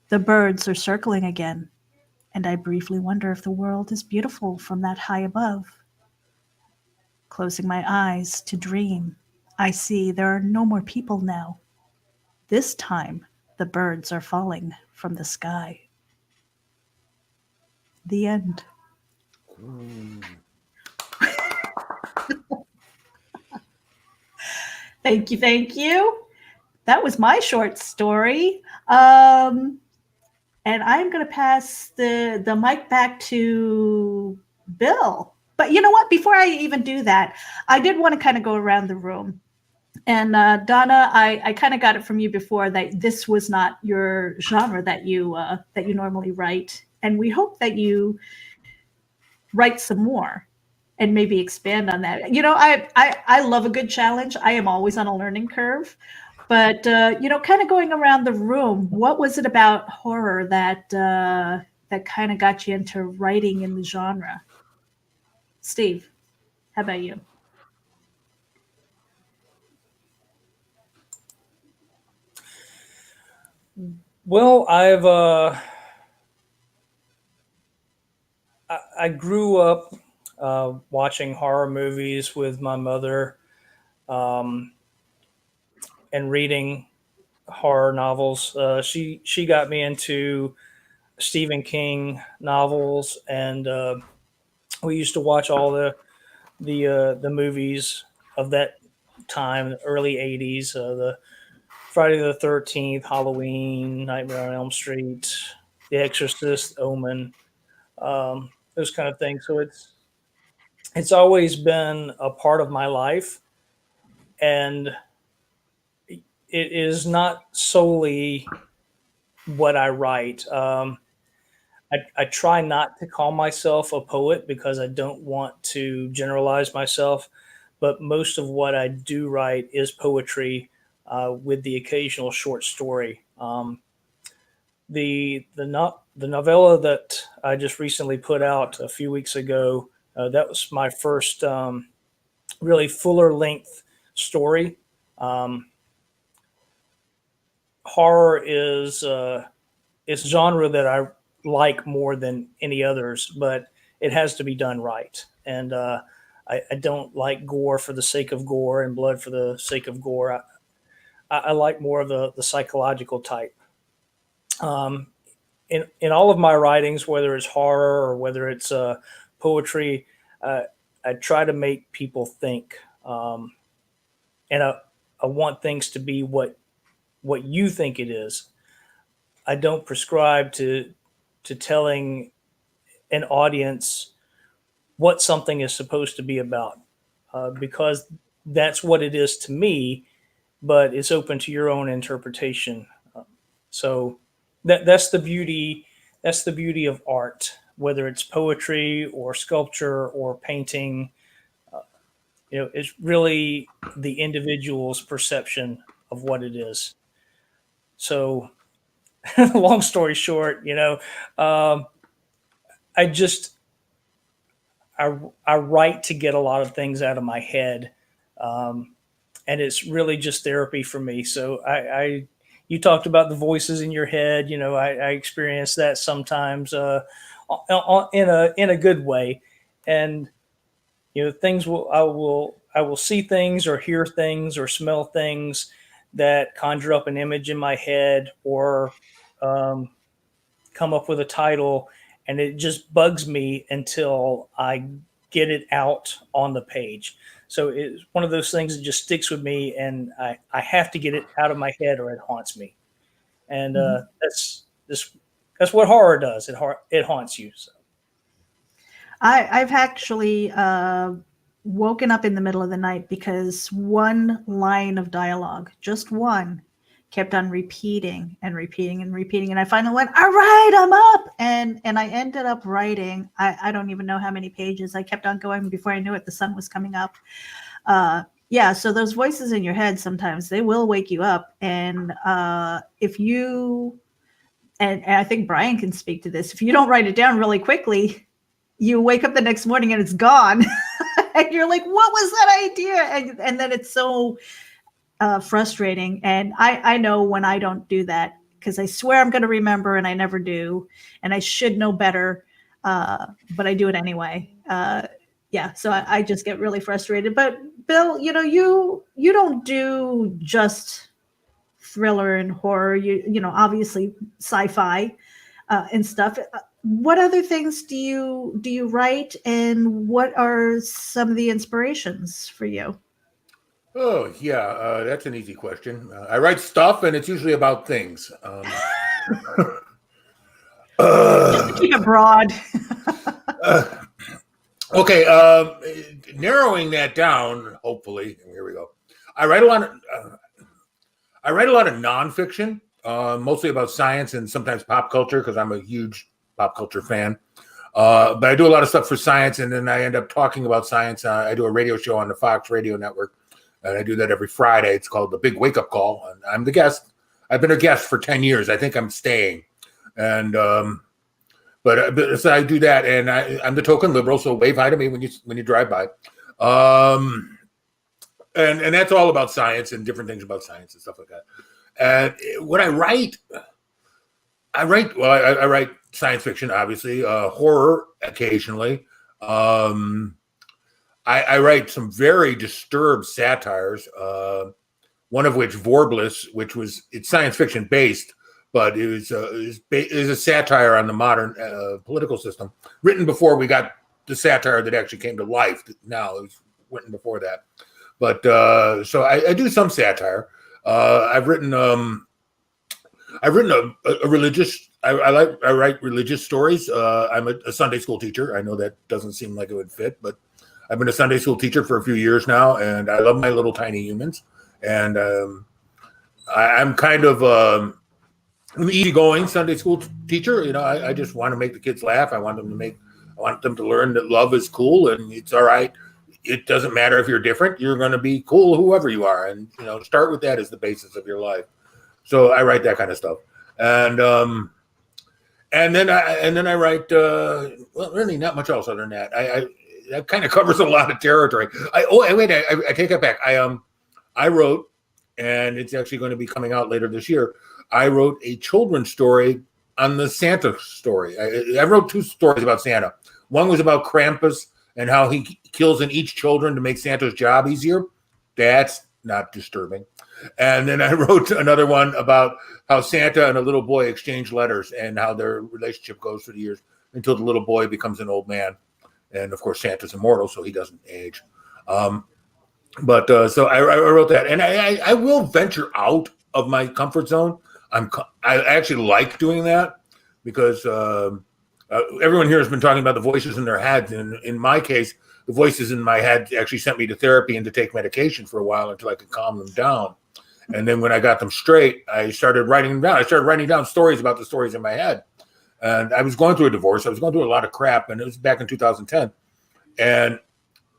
The birds are circling again, and I briefly wonder if the world is beautiful from that high above. Closing my eyes to dream, I see there are no more people now. This time, the birds are falling from the sky. The end. Thank you, thank you. That was my short story. And I'm going to pass the mic back to Bill. But you know what? Before I even do that, I did want to kind of go around the room And Donna, I kind of got it from you before that this was not your genre that you normally write, and we hope that you write some more and maybe expand on that. I love a good challenge. I am always on a learning curve, but kind of going around the room, what was it about horror that kind of got you into writing in the genre? Steve, how about you? Well, I grew up watching horror movies with my mother, um, and reading horror novels. She got me into Stephen King novels, and we used to watch all the movies of that time, the early '80s, the Friday the 13th, Halloween, Nightmare on Elm Street, The Exorcist, Omen, those kind of things. So it's always been a part of my life, and it is not solely what I write. I try not to call myself a poet because I don't want to generalize myself, but most of what I do write is poetry, with the occasional short story. The novella that I just recently put out a few weeks ago, that was my first really fuller length story. Um, Horror is genre that I like more than any others, but it has to be done right. And I don't like gore for the sake of gore and blood for the sake of gore. I like more of the psychological type. Um, in all of my writings, whether it's horror or whether it's poetry, I try to make people think, and I want things to be what you think it is. I don't prescribe to telling an audience what something is supposed to be about, because that's what it is to me, but it's open to your own interpretation. So that's the beauty. That's the beauty of art, whether it's poetry or sculpture or painting. It's really the individual's perception of what it is. So, long story short, um, I just I write to get a lot of things out of my head, um, and it's really just therapy for me. So I you talked about the voices in your head. I experience that sometimes, in a good way, and things will I will see things or hear things or smell things that conjure up an image in my head, or um, come up with a title, and it just bugs me until I get it out on the page. So it's one of those things that just sticks with me, and I have to get it out of my head or it haunts me. And Mhm. that's what horror does. It haunts you. So. I've actually woken up in the middle of the night because one line of dialogue, just one, kept on repeating and repeating and repeating. And I finally went, all right, I'm up. And I ended up writing, I don't even know how many pages. I kept on going. Before I knew it, the sun was coming up. Yeah, so those voices in your head, sometimes they will wake you up. And if you, and I think Brian can speak to this, if you don't write it down really quickly, you wake up the next morning and it's gone. And you're like, what was that idea? And then it's so frustrating. And I know when I don't do that, because I swear I'm going to remember and I never do. And I should know better, but I do it anyway. Yeah, so I just get really frustrated. But Bill, you don't do just thriller and horror. Obviously sci-fi and stuff. What other things do you write, and what are some of the inspirations for you? Oh, yeah, that's an easy question. I write stuff, and it's usually about things. Just to keep it broad. Okay, narrowing that down, hopefully, here we go. I write a lot of nonfiction, mostly about science and sometimes pop culture because I'm a huge pop culture fan. But I do a lot of stuff for science, and then I end up talking about science. I do a radio show on the Fox Radio Network, and I do that every Friday. It's called The Big Wake Up Call, and I'm the guest. I've been a guest for 10 years. I think I'm staying. And but so I do that, and I'm the token liberal, so wave hi to me when you drive by. And that's all about science and different things about science and stuff like that. And what I write science fiction, obviously, horror occasionally. I write some very disturbed satires, one of which, Vorbliss, it's science fiction based, but it was a satire on the modern political system, written before we got the satire that actually came to life. Now it was written before that. But so I do some satire. I've written a religious. I write religious stories. I'm a Sunday school teacher. I know that doesn't seem like it would fit, but I've been a Sunday school teacher for a few years now, and I love my little tiny humans. And I'm kind of an easygoing Sunday school teacher. You know, I just want to make the kids laugh. I want them to learn that love is cool and it's all right. It doesn't matter if you're different. You're going to be cool, whoever you are, and start with that as the basis of your life. So I write that kind of stuff, and then I write really not much else other than that. That kind of covers a lot of territory. I take that back. I wrote, and it's actually going to be coming out later this year. I wrote a children's story on the Santa story. I wrote 2 stories about Santa. One was about Krampus and how he kills and eats children to make Santa's job easier. That's not disturbing. And then I wrote another one about how Santa and a little boy exchange letters and how their relationship goes through the years until the little boy becomes an old man. And of course, Santa's immortal, so he doesn't age. So I wrote that, and I will venture out of my comfort zone. I actually like doing that because everyone here has been talking about the voices in their heads, and in my case, the voices in my head actually sent me to therapy and to take medication for a while until I could calm them down. And then when I got them straight, I started writing them down. I started writing down stories about the stories in my head. And I was going through a divorce. I was going through a lot of crap, and it was back in 2010. And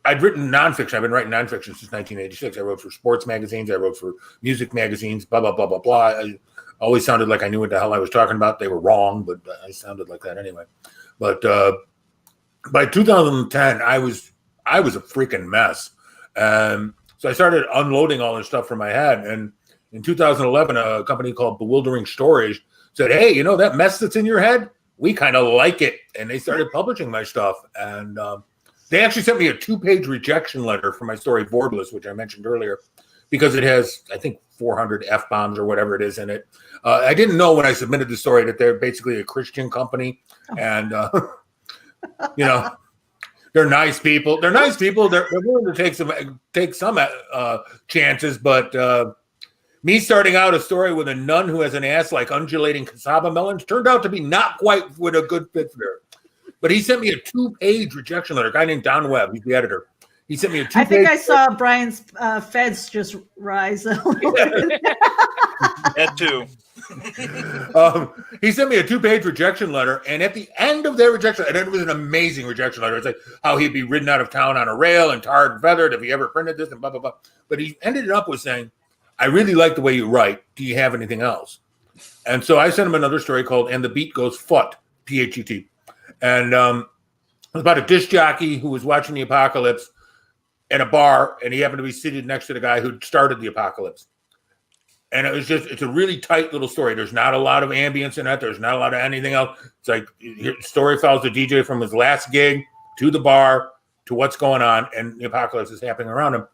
I'd written nonfiction. I've been writing nonfiction since 1986. I wrote for sports magazines. I wrote for music magazines, blah, blah, blah, blah, blah. I always sounded like I knew what the hell I was talking about. They were wrong, but I sounded like that anyway. But by 2010, I was a freaking mess. So I started unloading all this stuff from my head. And in 2011, a company called Bewildering Stories said, hey, that mess that's in your head? We kind of like it. And they started publishing my stuff. And they actually sent me a 2-page rejection letter for my story Vorbliss, which I mentioned earlier, because it has, I think, 400 F-bombs or whatever it is in it. I didn't know when I submitted the story that they're basically a Christian company. And, they're nice people. They're nice people. They're willing to take some chances. But me starting out a story with a nun who has an ass like undulating cassava melons turned out to be not quite with a good fit there. But he sent me a 2-page rejection letter. A guy named Don Webb, he's the editor. He sent me a 2-page. I think I saw Brian's feds just rise. That too. He sent me a 2-page rejection letter, and at the end of their rejection, and it was an amazing rejection letter. It's like how he'd be ridden out of town on a rail and tarred and feathered if he ever printed this and blah, blah, blah. But he ended it up with saying, I really like the way you write. Do you have anything else? And so I sent him another story called And the Beat Goes Phut, P-H-U-T. And it was about a disc jockey who was watching the apocalypse in a bar, and he happened to be seated next to the guy who started the apocalypse. And it's a really tight little story. There's not a lot of ambience in it. There's not a lot of anything else. It's like the story follows the DJ from his last gig to the bar to what's going on, and the apocalypse is happening around him.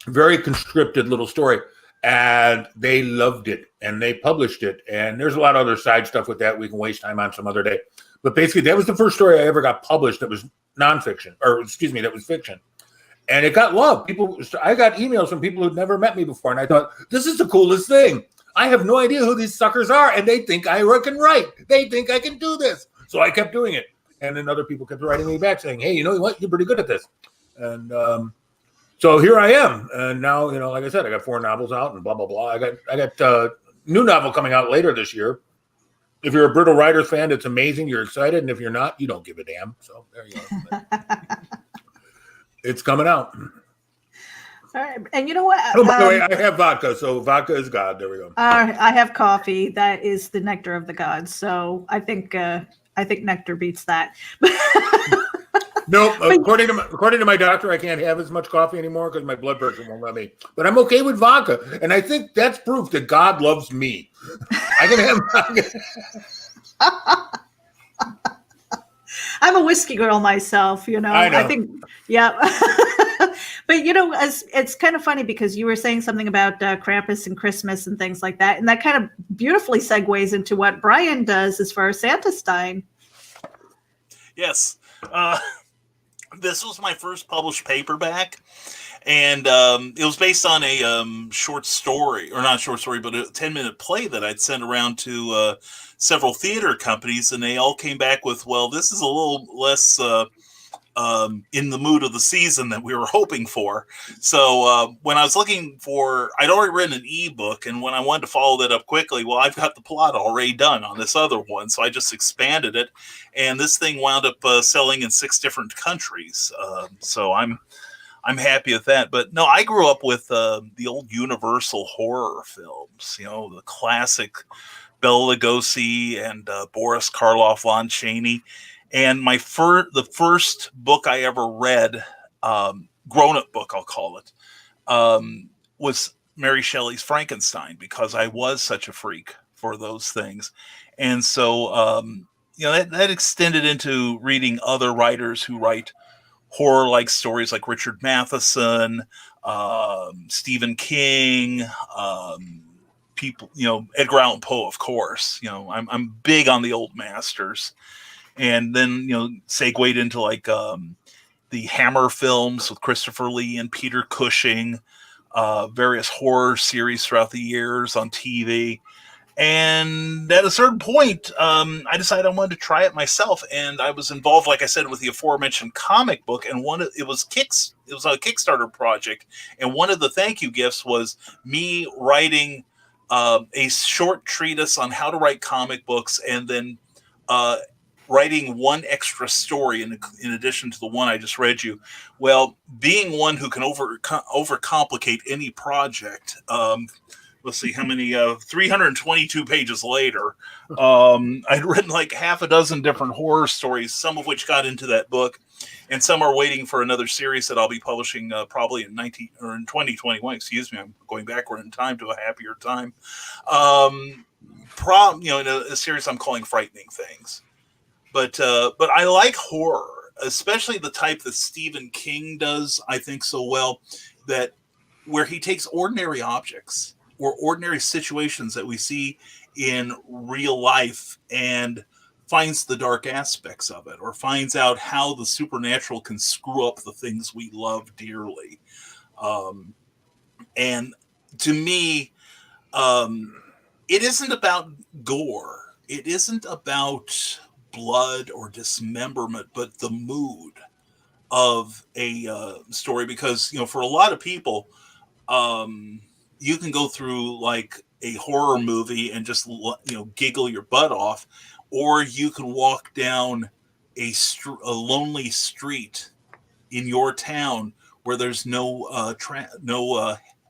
Very conscripted little story. And they loved it, and they published it. And there's a lot of other side stuff with that we can waste time on some other day. But basically, that was the first story I ever got published that was nonfiction, that was fiction. And it got love. I got emails from people who'd never met me before, and I thought, this is the coolest thing. I have no idea who these suckers are, and they think I can write. They think I can do this. So I kept doing it. And then other people kept writing me back saying, hey, you know what? You're pretty good at this. And So here I am, and now like I said, I got 4 novels out and blah blah blah. I got new novel coming out later this year. If you're a Brittle Riders fan, it's amazing. You're excited, and if you're not, you don't give a damn. So there you go. It's coming out. All right. And you know what? Oh, by the way, I have vodka, so vodka is God. There we go. I have coffee. That is the nectar of the gods. So I think nectar beats that. No, according to my doctor, I can't have as much coffee anymore because my blood pressure won't let me. But I'm okay with vodka, and I think that's proof that God loves me. I can have vodka. I'm a whiskey girl myself, I know. I think, yeah. But it's kind of funny because you were saying something about Krampus and Christmas and things like that, and that kind of beautifully segues into what Brian does as far as Santa Stein. Yes. This was my first published paperback, and it was based on a short story, or not a short story, but a 10-minute play that I'd sent around to several theater companies, and they all came back with, well, this is a little less in the mood of the season that we were hoping for. So when I was looking for, I'd already written an ebook, and when I wanted to follow that up quickly, well, I've got the plot already done on this other one, so I just expanded it, and this thing wound up selling in 6 different countries. So I'm happy with that. But no, I grew up with the old Universal horror films, the classic Bela Lugosi and Boris Karloff, Lon Chaney. And the first book I ever read, grown-up book, I'll call it, was Mary Shelley's Frankenstein, because I was such a freak for those things. And so, that extended into reading other writers who write horror-like stories, like Richard Matheson, Stephen King, people, Edgar Allan Poe, of course. I'm big on the old masters. And then, segued into like the Hammer films with Christopher Lee and Peter Cushing, various horror series throughout the years on TV. And at a certain point, I decided I wanted to try it myself. And I was involved, like I said, with the aforementioned comic book. And it was a Kickstarter project. And one of the thank you gifts was me writing a short treatise on how to write comic books, and then writing one extra story in addition to the one I just read you. Well, being one who can overcomplicate any project, let's see how many, 322 pages later, I'd written like half a dozen different horror stories, some of which got into that book, and some are waiting for another series that I'll be publishing probably in 2021. Excuse me, I'm going backward in time to a happier time. In a series I'm calling Frightening Things. But I like horror, especially the type that Stephen King does, I think, so well, that where he takes ordinary objects or ordinary situations that we see in real life and finds the dark aspects of it, or finds out how the supernatural can screw up the things we love dearly. And to me, it isn't about gore. It isn't about blood or dismemberment, but the mood of a story. Because for a lot of people, you can go through like a horror movie and just giggle your butt off, or you can walk down a lonely street in your town where there's no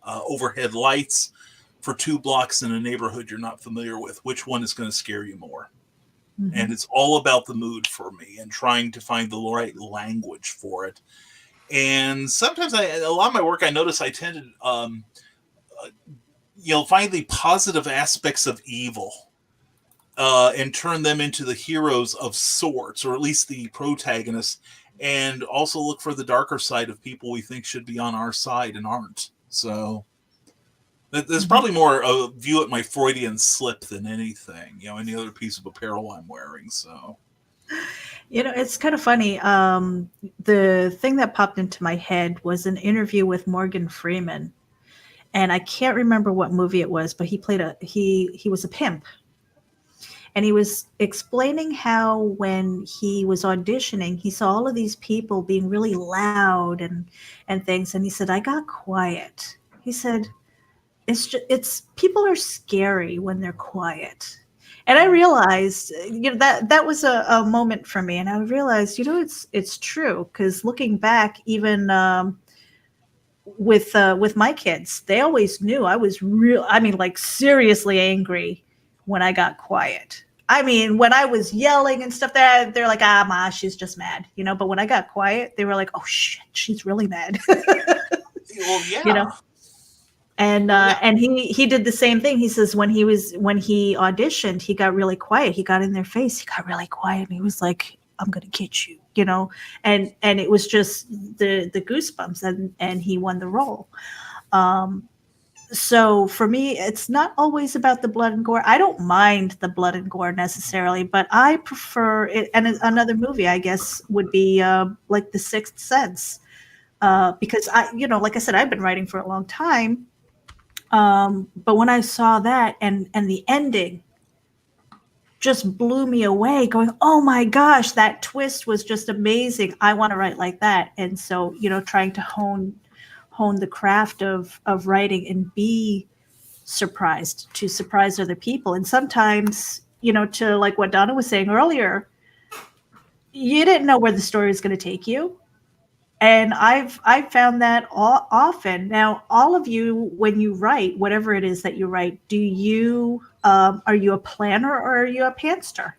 overhead lights for 2 blocks in a neighborhood you're not familiar with. Which one is going to scare you more? Mm-hmm. And it's all about the mood for me and trying to find the right language for it. And sometimes a lot of my work, I notice I tend to, find the positive aspects of evil and turn them into the heroes of sorts, or at least the protagonists, and also look for the darker side of people we think should be on our side and aren't. So there's probably more a view at my Freudian slip than anything, any other piece of apparel I'm wearing. So, it's kind of funny. The thing that popped into my head was an interview with Morgan Freeman, and I can't remember what movie it was, but he played he was a pimp, and he was explaining how when he was auditioning, he saw all of these people being really loud and things, and he said, I got quiet. He said, it's people are scary when they're quiet. And I realized, that was a moment for me, and I realized, it's true, because looking back, even with my kids, they always knew I was like seriously angry when I got quiet. I mean, when I was yelling and stuff, they're like, ma, she's just mad, But when I got quiet, they were like, oh shit, she's really mad. Well, yeah. And he did the same thing. He says when he auditioned, he got really quiet. He got in their face. He got really quiet. And he was like, I'm going to get you, and it was just the goosebumps, and he won the role. So for me, it's not always about the blood and gore. I don't mind the blood and gore necessarily, but I prefer it. And another movie, I guess, would be like The Sixth Sense, because like I said, I've been writing for a long time. But when I saw that and the ending just blew me away, going, oh my gosh, that twist was just amazing. I want to write like that. And so, trying to hone the craft of writing and be surprised, to surprise other people. And sometimes, to like what Donna was saying earlier, you didn't know where the story was going to take you. And I've found that often. Now, all of you, when you write, whatever it is that you write, do you are you a planner or are you a pantster?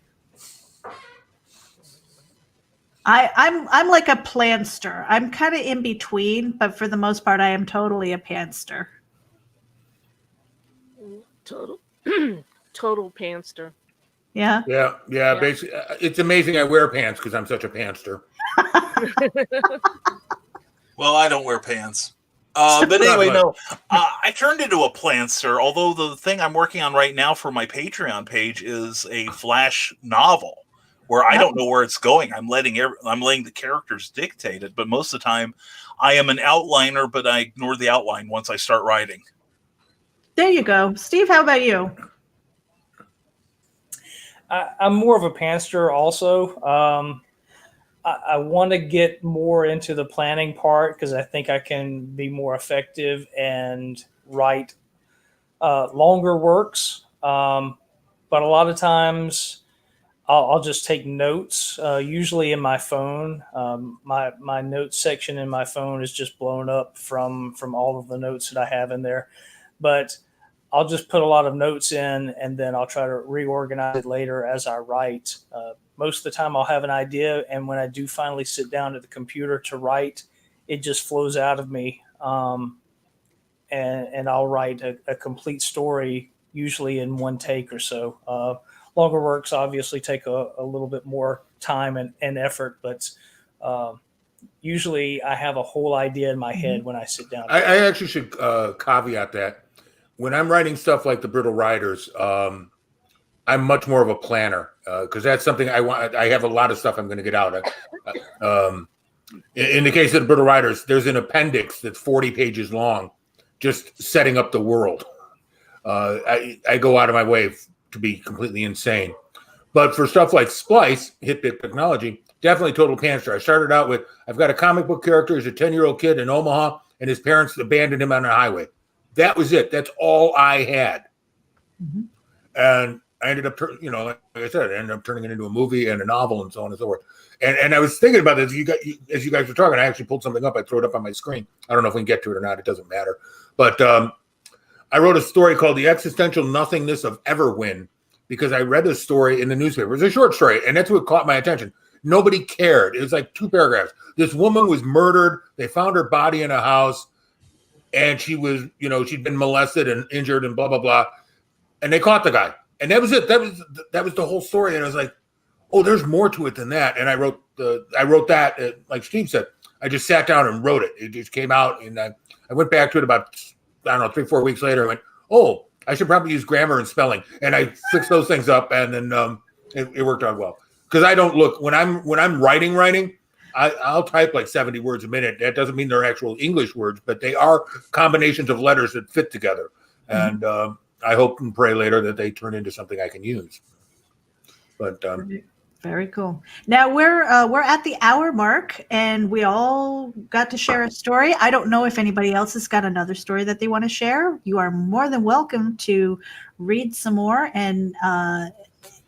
I'm like a planster. I'm kind of in between, but for the most part, I am totally a pantster. Total pantster. Yeah. Yeah. Basically, it's amazing I wear pants because I'm such a pantster. Well, I don't wear pants. But anyway, no. I turned into a plantster, although the thing I'm working on right now for my Patreon page is a flash novel where I don't know where it's going. I'm letting the characters dictate it, but most of the time I am an outliner, but I ignore the outline once I start writing. There you go. Steve, how about you? I'm more of a pantster also. I want to get more into the planning part because I think I can be more effective and write longer works. But a lot of times I'll just take notes, usually in my phone. My notes section in my phone is just blown up from all of the notes that I have in there. But I'll just put a lot of notes in, and then I'll try to reorganize it later as I write. Most of the time I'll have an idea, and when I do finally sit down at the computer to write, it just flows out of me. And I'll write a complete story, usually in one take or so. Longer works obviously take a little bit more time and effort, but usually I have a whole idea in my head when I sit down. I actually should caveat that. When I'm writing stuff like The Brittle Riders, I'm much more of a planner because that's something I want. I have a lot of stuff I'm going to get out. In the case of The Brittle Riders, there's an appendix that's 40 pages long, just setting up the world. I go out of my way to be completely insane. But for stuff like Splice, Hit Bit Technology, definitely total pantser. I started out with, I've got a comic book character, he's a 10-year-old kid in Omaha, and his parents abandoned him on a highway. That was it. That's all I had. Mm-hmm. And I ended up, like I said, I ended up turning it into a movie and a novel and so on and so forth. And I was thinking about this. As you guys were talking, I actually pulled something up. I threw it up on my screen. I don't know if we can get to it or not. It doesn't matter. But I wrote a story called The Existential Nothingness of Everwin because I read this story in the newspaper. It was a short story, and that's what caught my attention. Nobody cared. It was like 2 paragraphs. This woman was murdered. They found her body in a house, and she was, she'd been molested and injured and blah, blah, blah. And they caught the guy. And that was it. That was the whole story. And I was like, oh, there's more to it than that. And I wrote that, like Steve said, I just sat down and wrote it. It just came out. And I went back to it about, 3-4 weeks later. I went, oh, I should probably use grammar and spelling. And I fixed those things up. And then it worked out well. Because I don't look, when I'm writing, I'll type like 70 words a minute. That doesn't mean they're actual English words, but they are combinations of letters that fit together. Mm-hmm. And I hope and pray later that they turn into something I can use. But Very cool. Now we're at the hour mark, and we all got to share a story. I don't know if anybody else has got another story that they want to share. You are more than welcome to read some more, and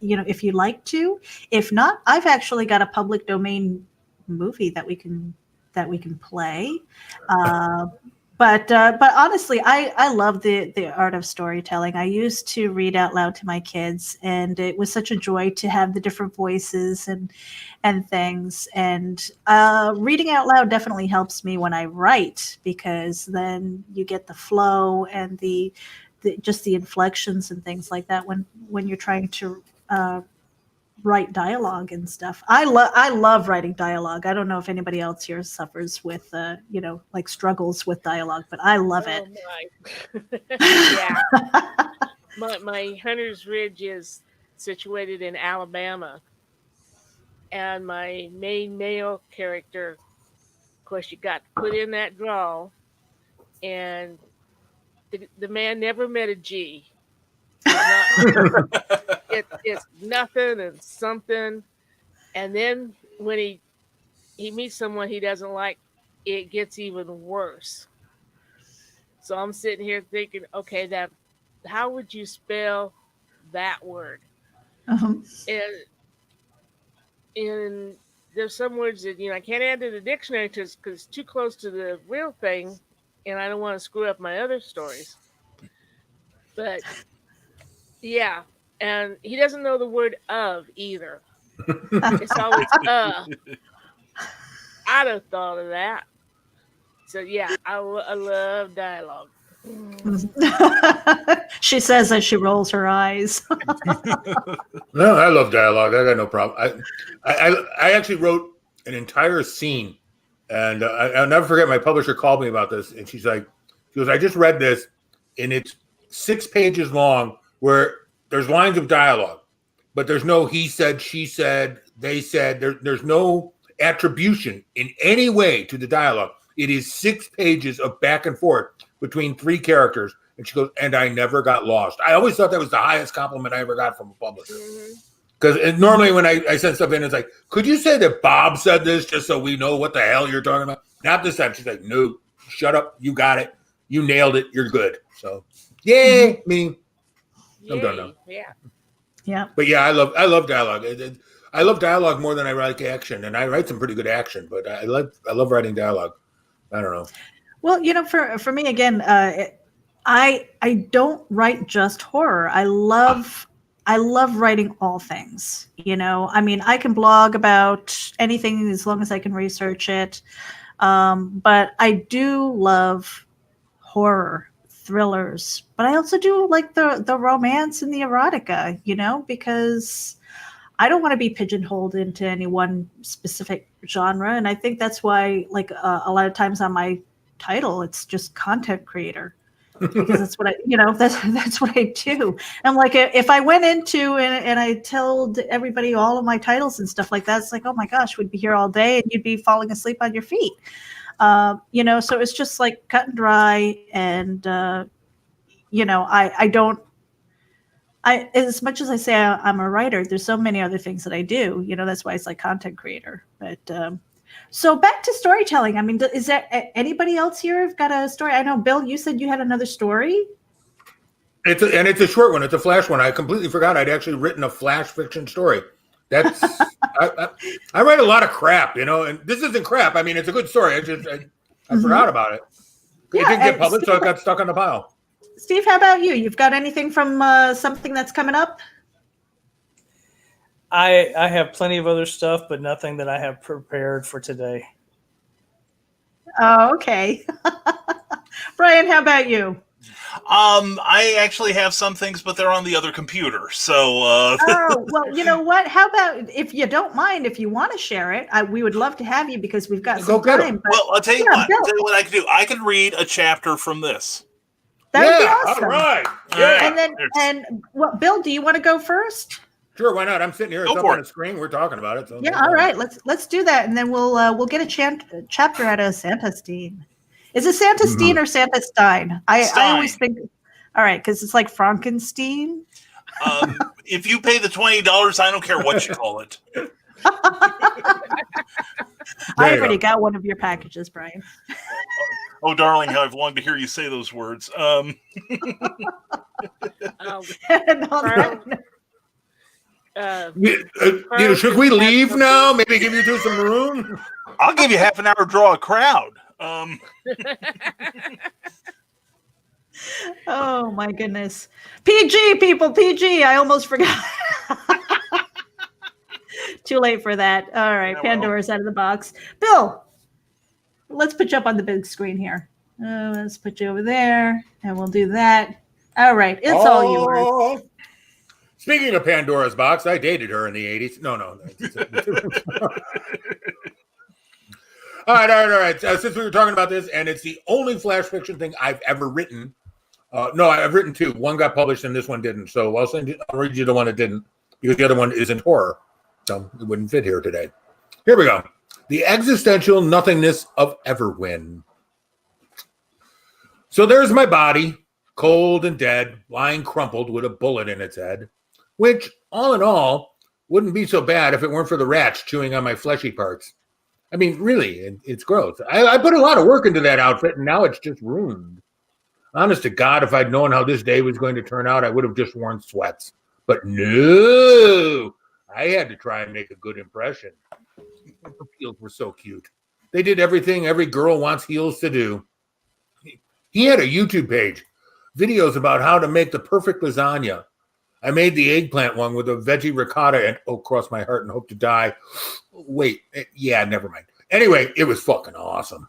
if you'd like to. If not, I've actually got a public domain movie that we can play. But honestly, I love the art of storytelling. I used to read out loud to my kids, and it was such a joy to have the different voices and things. And reading out loud definitely helps me when I write, because then you get the flow and the just the inflections and things like that when you're trying to write dialogue and stuff. I love writing dialogue. I don't know if anybody else here suffers with like struggles with dialogue, but I love it. Yeah. My Hunter's Ridge is situated in Alabama, and my main male character, of course, you got to put in that drawl, and the man never met a G. It's nothing and something, and then when he meets someone he doesn't like, it gets even worse. So I'm sitting here thinking, okay, that how would you spell that word? Uh-huh. And there's some words that I can't add to the dictionary because it's too close to the real thing, and I don't want to screw up my other stories. But yeah, and he doesn't know the word of either. It's always I'd have thought of that. So yeah, I love dialogue. She says as she rolls her eyes. no, I love dialogue. I got no problem. I actually wrote an entire scene, and I'll never forget. My publisher called me about this, and she goes, I just read this, and it's 6 pages long, where there's lines of dialogue, but there's no he said, she said, they said. There's no attribution in any way to the dialogue. It is 6 pages of back and forth between 3 characters. And she goes, and I never got lost. I always thought that was the highest compliment I ever got from a publisher. Because normally when I send stuff in, it's like, could you say that Bob said this just so we know what the hell you're talking about? Not this time. She's like, no, shut up. You got it. You nailed it. You're good. So, yay, me. I'm done now. Yeah. Yeah. But yeah, I love dialogue. I love dialogue more than I like action, and I write some pretty good action. But I love writing dialogue. I don't know. Well, for me again, I don't write just horror. I love writing all things. I mean, I can blog about anything as long as I can research it. But I do love horror, thrillers, but I also do like the romance and the erotica, because I don't want to be pigeonholed into any one specific genre. And I think that's why, like, a lot of times on my title, it's just content creator, because that's what that's what I do. I'm like, if I went into and I told everybody all of my titles and stuff like that, it's like, oh my gosh, we'd be here all day and you'd be falling asleep on your feet. So it's just like cut and dry. And, as much as I say I'm a writer, there's so many other things that I do, that's why it's like content creator. But, so back to storytelling. I mean, is there anybody else here who've got a story? I know, Bill, you said you had another story. It's a short one. It's a flash one. I completely forgot I'd actually written a flash fiction story. That's I write a lot of crap, and this isn't crap. I mean, it's a good story. I forgot about it. It didn't get published, so it got stuck on the pile. Steve, how about you? You've got anything from something that's coming up? I have plenty of other stuff, but nothing that I have prepared for today. Oh, okay. Brian, how about you? I actually have some things, but they're on the other computer. So. Oh, well, you know what? How about, if you don't mind, if you want to share it, we would love to have you, because we've got some time. But, well, I'll tell you what I can do. I can read a chapter from this. That would be awesome. All right. Yeah. And Bill, do you want to go first? Sure, why not? I'm sitting here. It's up on the screen. We're talking about it. So yeah, all right. Let's do that, and then we'll get a chapter out of Santa Steen. Is it Santa Steen or Santa Stein? I always think. All right, because it's like Frankenstein. If you pay the $20, I don't care what you call it. I already got one of your packages, Brian. Oh, darling, how I've longed to hear you say those words. Um, And on that note, Should we leave now? Maybe give you two some room? I'll give you half an hour, draw a crowd. oh my goodness. PG, people, PG. I almost forgot. Too late for that. All right, Yeah, Pandora's out of the box. Bill, let's put you up on the big screen here. Let's put you over there, and we'll do that. All right, it's all yours. Speaking of Pandora's box, I dated her in the 80s. No. All right. Since we were talking about this, and it's the only flash fiction thing I've ever written. No, I've written two. One got published and this one didn't. So I'll read you the one that didn't, because the other one isn't horror. So it wouldn't fit here today. Here we go. The existential nothingness of Everwin. So there's my body, cold and dead, lying crumpled with a bullet in its head, which, all in all, wouldn't be so bad if it weren't for the rats chewing on my fleshy parts. I mean, really, it's gross. I put a lot of work into that outfit, and now it's just ruined. Honest to God, if I'd known how this day was going to turn out, I would have just worn sweats. But no, I had to try and make a good impression. The heels were so cute. They did everything every girl wants heels to do. He had a YouTube page, videos about how to make the perfect lasagna. I made the eggplant one with a veggie ricotta and, oh, cross my heart and hope to die. Wait, yeah, never mind. Anyway, it was fucking awesome.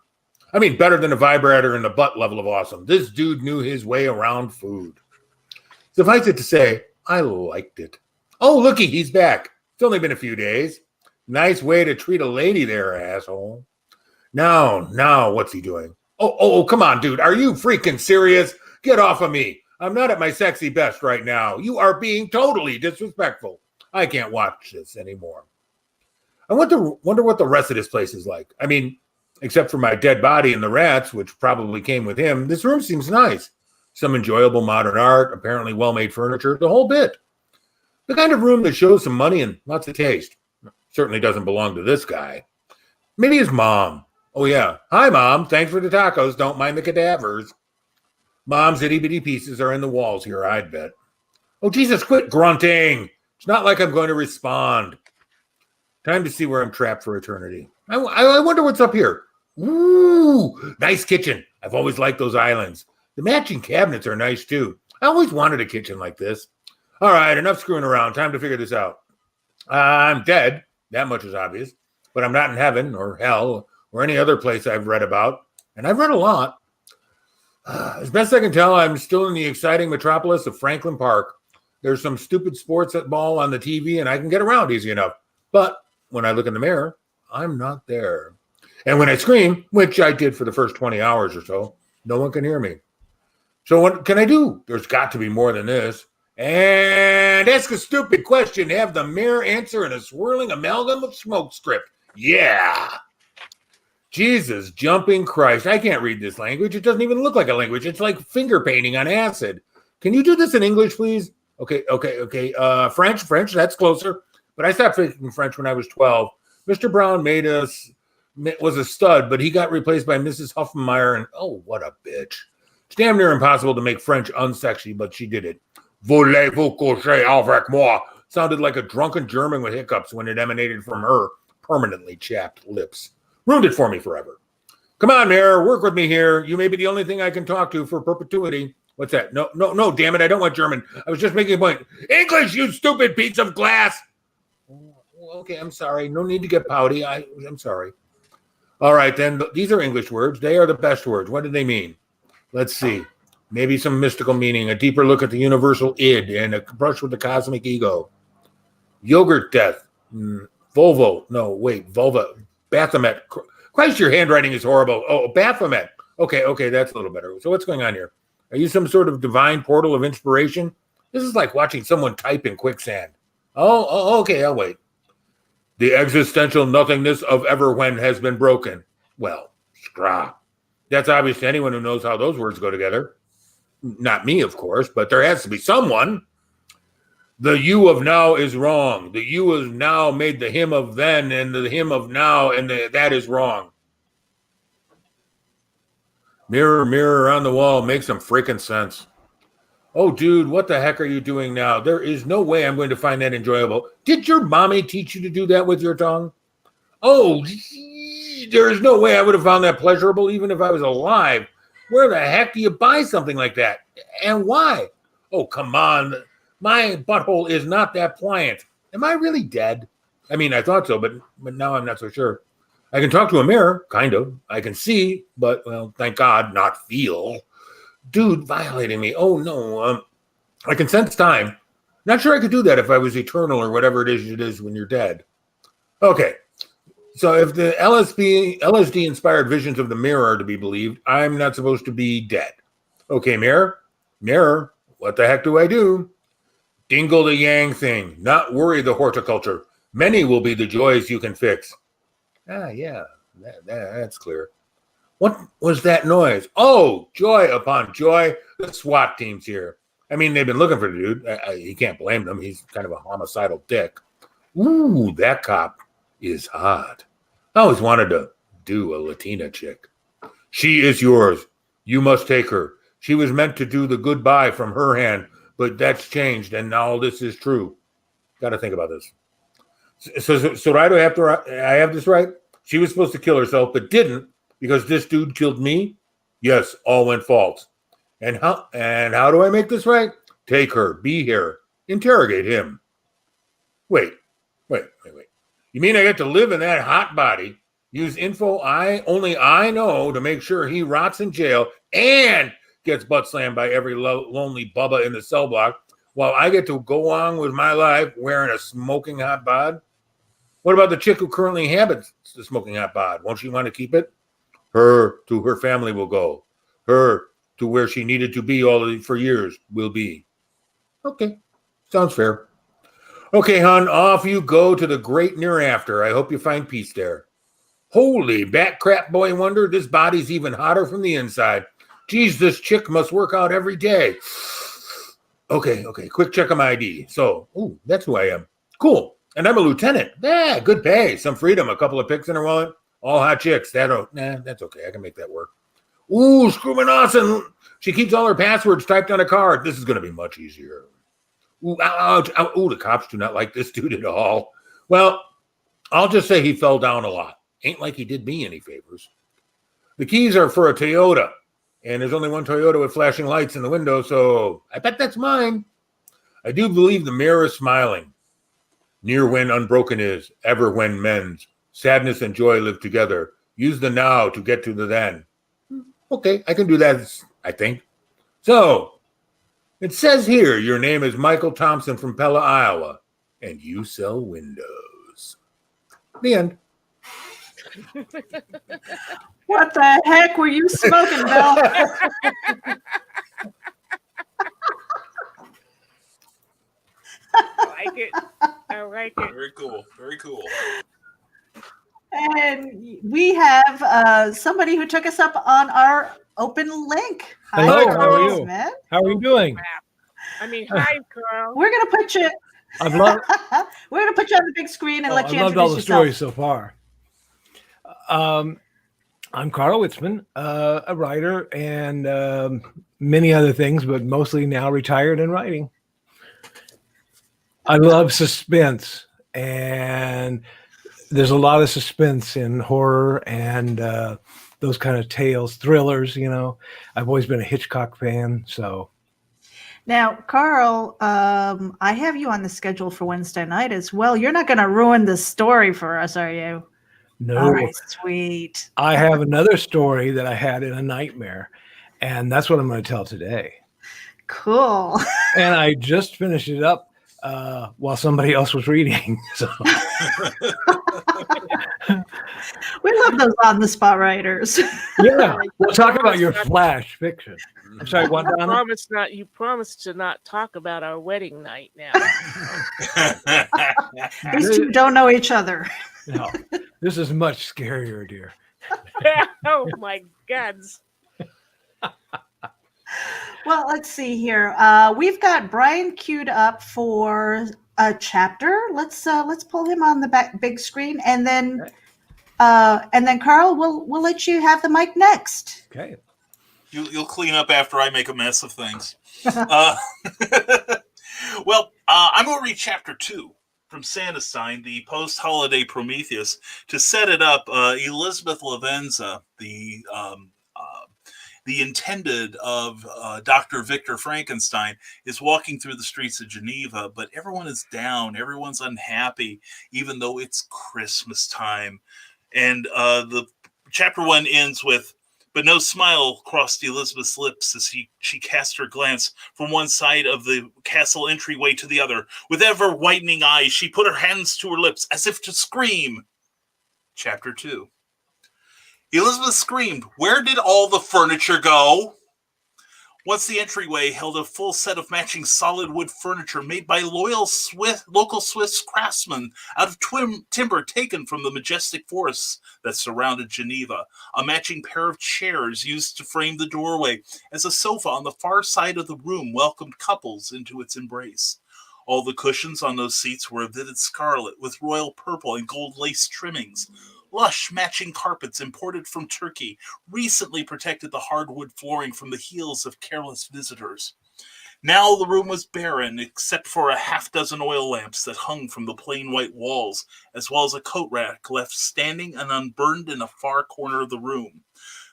I mean, better than a vibrator in the butt level of awesome. This dude knew his way around food. Suffice it to say, I liked it. Oh, looky, he's back. It's only been a few days. Nice way to treat a lady there, asshole. Now, what's he doing? Oh, come on, dude. Are you freaking serious? Get off of me. I'm not at my sexy best right now. You are being totally disrespectful. I can't watch this anymore. I wonder what the rest of this place is like. I mean, except for my dead body and the rats, which probably came with him, this room seems nice. Some enjoyable modern art, apparently well-made furniture, the whole bit. The kind of room that shows some money and lots of taste. Certainly doesn't belong to this guy. Maybe his mom. Oh, yeah. Hi, Mom. Thanks for the tacos. Don't mind the cadavers. Mom's itty-bitty pieces are in the walls here, I'd bet. Oh, Jesus, quit grunting. It's not like I'm going to respond. Time to see where I'm trapped for eternity. I wonder what's up here. Ooh, nice kitchen. I've always liked those islands. The matching cabinets are nice, too. I always wanted a kitchen like this. All right, enough screwing around. Time to figure this out. I'm dead. That much is obvious. But I'm not in heaven or hell or any other place I've read about. And I've read a lot. As best I can tell, I'm still in the exciting metropolis of Franklin Park. There's some stupid sports ball on the TV, and I can get around easy enough. But when I look in the mirror, I'm not there. And when I scream, which I did for the first 20 hours or so, no one can hear me. So what can I do? There's got to be more than this. And ask a stupid question. Have the mirror answer in a swirling amalgam of smoke script. Yeah. Jesus, jumping Christ. I can't read this language. It doesn't even look like a language. It's like finger painting on acid. Can you do this in English, please? Okay. French, that's closer. But I stopped speaking French when I was 12. Mr. Brown was a stud, but he got replaced by Mrs. Huffenmeyer, and oh, what a bitch. It's damn near impossible to make French unsexy, but she did it. Voulez-vous coucher avec moi? Sounded like a drunken German with hiccups when it emanated from her permanently chapped lips. Ruined it for me forever. Come on, Mayor, work with me here. You may be the only thing I can talk to for perpetuity. What's that? No, damn it, I don't want German. I was just making a point. English, you stupid piece of glass. Okay, I'm sorry. No need to get pouty. I'm sorry. All right, then. These are English words. They are the best words. What do they mean? Let's see. Maybe some mystical meaning, a deeper look at the universal id, and a brush with the cosmic ego. Yogurt death. Volvo. No, wait. Vulva. Baphomet. Christ, your handwriting is horrible. Oh, Baphomet. Okay, that's a little better. So what's going on here? Are you some sort of divine portal of inspiration? This is like watching someone type in quicksand. Oh, okay, I'll wait. The existential nothingness of Everwhen has been broken. Well, scrap. That's obvious to anyone who knows how those words go together. Not me, of course, but there has to be someone. The you of now is wrong. The you of now made the him of then and the him of now, and that is wrong. Mirror, mirror on the wall, make some freaking sense. Oh, dude, what the heck are you doing now? There is no way I'm going to find that enjoyable. Did your mommy teach you to do that with your tongue? Oh, there is no way I would have found that pleasurable even if I was alive. Where the heck do you buy something like that? And why? Oh, come on. My butthole is not that pliant. Am I really dead? I mean, I thought so, but now I'm not so sure. I can talk to a mirror, kind of. I can see, but, well, thank God, not feel. Dude violating me. Oh, no. I can sense time. Not sure I could do that if I was eternal or whatever it is when you're dead. Okay. So if the LSD-inspired visions of the mirror are to be believed, I'm not supposed to be dead. Okay, mirror, what the heck do I do? Dingle the yang thing, not worry the horticulture. Many will be the joys you can fix. Ah, yeah, that's clear. What was that noise? Oh, joy upon joy. The SWAT team's here. I mean, they've been looking for the dude. You can't blame them. He's kind of a homicidal dick. Ooh, that cop is hot. I always wanted to do a Latina chick. She is yours. You must take her. She was meant to do the goodbye from her hand, but that's changed, and now this is true. Got to think about this. So right after I have this right? She was supposed to kill herself, but didn't because this dude killed me? Yes, all went false. And how do I make this right? Take her, be here, interrogate him. Wait. You mean I get to live in that hot body, use info only I know to make sure he rots in jail and gets butt slammed by every lonely bubba in the cell block while I get to go on with my life wearing a smoking hot bod? What about the chick who currently inhabits the smoking hot bod? Won't she want to keep it? Her to her family will go. Her to where she needed to be for years will be. Okay, sounds fair. Okay, hon, off you go to the great near after. I hope you find peace there. Holy bat crap boy wonder, this body's even hotter from the inside. Geez, this chick must work out every day. Okay, quick check on my ID. So, that's who I am. Cool. And I'm a lieutenant. Yeah, good pay, some freedom, a couple of pics in her wallet. All hot chicks. That's okay. I can make that work. Ooh, screwing awesome. She keeps all her passwords typed on a card. This is going to be much easier. Ooh, ouch. Ooh, the cops do not like this dude at all. Well, I'll just say he fell down a lot. Ain't like he did me any favors. The keys are for a Toyota, and there's only one Toyota with flashing lights in the window, so I bet that's mine. I do believe the mirror is smiling. Near when unbroken is, ever when mends. Sadness and joy live together. Use the now to get to the then. Okay, I can do that, I think. So, it says here your name is Michael Thompson from Pella, Iowa, and you sell windows. The end. What the heck were you smoking, Bill? I like it. Very cool. Very cool. And we have somebody who took us up on our open link. Hi, Hello, Carl how are you? Witzman. How are you doing? I mean, hi, Carl. We're gonna put you. I've loved. We're gonna put you on the big screen and let I you loved introduce all the yourself. stories so far. I'm Carl Witzman, a writer and many other things, but mostly now retired and writing. I love suspense, and there's a lot of suspense in horror and those kind of tales, thrillers. You know, I've always been a Hitchcock fan, so. Now, Carl, I have you on the schedule for Wednesday night as well. You're not going to ruin the story for us, are you? No, All right, sweet. I have another story that I had in a nightmare, and that's what I'm going to tell today. Cool. And I just finished it up while somebody else was reading. So We love those on the spot writers. yeah, we'll talk about your flash fiction. I'm sorry, what, Donna? You promised to not talk about our wedding night now. These two don't know each other. No, this is much scarier, dear. Oh my gods. Well, let's see here. We've got Brian queued up for a chapter. Let's pull him on the big screen, and then Carl, we'll let you have the mic next. Okay. You'll clean up after I make a mess of things. Well, I'm going to read chapter 2 from Sanderstein, the post-holiday Prometheus. To set it up, Elizabeth Lavenza, the intended of Dr. Victor Frankenstein, is walking through the streets of Geneva, but everyone is down. Everyone's unhappy, even though it's Christmas time. And the chapter 1 ends with, but no smile crossed Elizabeth's lips as she cast her glance from one side of the castle entryway to the other. With ever-widening eyes, she put her hands to her lips as if to scream. Chapter 2. Elizabeth screamed, "Where did all the furniture go?" Once the entryway held a full set of matching solid wood furniture made by local Swiss craftsmen out of timber taken from the majestic forests that surrounded Geneva. A matching pair of chairs used to frame the doorway, as a sofa on the far side of the room welcomed couples into its embrace. All the cushions on those seats were of vivid scarlet with royal purple and gold lace trimmings. Lush matching carpets imported from Turkey recently protected the hardwood flooring from the heels of careless visitors. Now the room was barren except for a half-dozen oil lamps that hung from the plain white walls, as well as a coat rack left standing and unburned in a far corner of the room.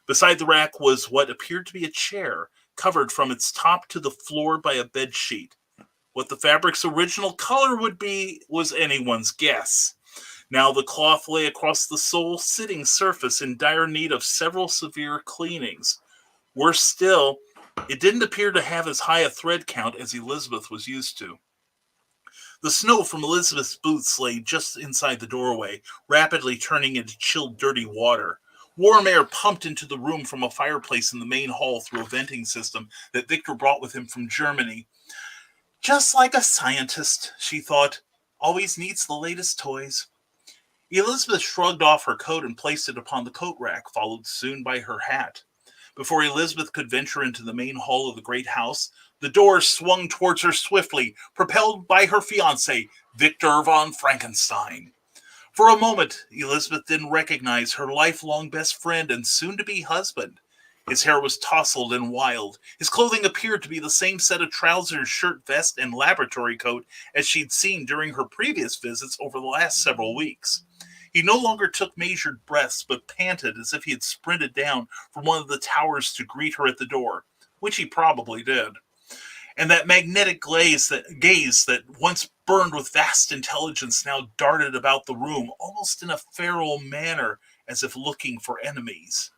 Beside the rack was what appeared to be a chair, covered from its top to the floor by a bed sheet. What the fabric's original color would be was anyone's guess. Now the cloth lay across the sole sitting surface in dire need of several severe cleanings. Worse still, it didn't appear to have as high a thread count as Elizabeth was used to. The snow from Elizabeth's boots lay just inside the doorway, rapidly turning into chilled, dirty water. Warm air pumped into the room from a fireplace in the main hall through a venting system that Victor brought with him from Germany. Just like a scientist, she thought, always needs the latest toys. Elizabeth shrugged off her coat and placed it upon the coat rack, followed soon by her hat. Before Elizabeth could venture into the main hall of the great house, the door swung towards her swiftly, propelled by her fiancé, Victor von Frankenstein. For a moment, Elizabeth didn't recognize her lifelong best friend and soon-to-be husband. His hair was tousled and wild. His clothing appeared to be the same set of trousers, shirt, vest, and laboratory coat as she'd seen during her previous visits over the last several weeks. He no longer took measured breaths, but panted as if he had sprinted down from one of the towers to greet her at the door, which he probably did. And that magnetic gaze that once burned with vast intelligence now darted about the room, almost in a feral manner, as if looking for enemies.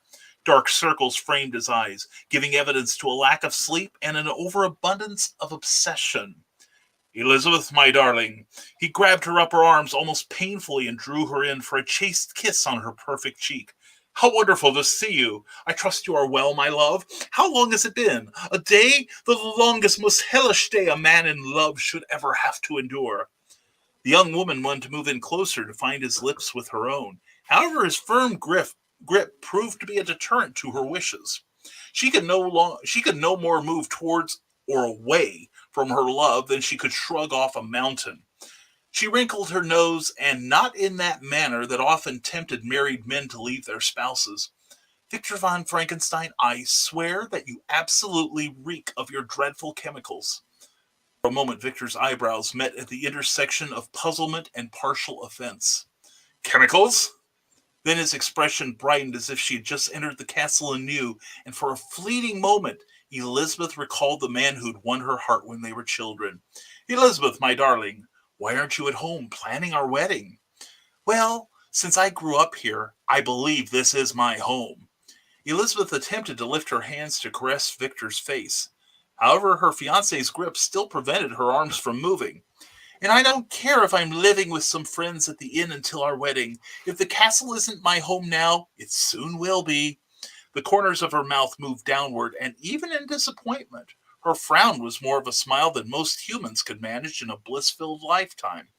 Dark circles framed his eyes, giving evidence to a lack of sleep and an overabundance of obsession. "Elizabeth, my darling." He grabbed her upper arms almost painfully and drew her in for a chaste kiss on her perfect cheek. "How wonderful to see you. I trust you are well, my love. How long has it been? A day? The longest, most hellish day a man in love should ever have to endure." The young woman wanted to move in closer to find his lips with her own. However, his firm grip proved to be a deterrent to her wishes. She could no more move towards or away from her love than she could shrug off a mountain. She wrinkled her nose, and not in that manner that often tempted married men to leave their spouses. "Victor von Frankenstein, I swear that you absolutely reek of your dreadful chemicals." For a moment, Victor's eyebrows met at the intersection of puzzlement and partial offense. "Chemicals?" Then his expression brightened as if she had just entered the castle anew, and for a fleeting moment, Elizabeth recalled the man who'd won her heart when they were children. "Elizabeth, my darling, why aren't you at home planning our wedding?" "Well, since I grew up here, I believe this is my home." Elizabeth attempted to lift her hands to caress Victor's face. However, her fiancé's grip still prevented her arms from moving. "And I don't care if I'm living with some friends at the inn until our wedding. If the castle isn't my home now, it soon will be." The corners of her mouth moved downward, and even in disappointment, her frown was more of a smile than most humans could manage in a bliss-filled lifetime.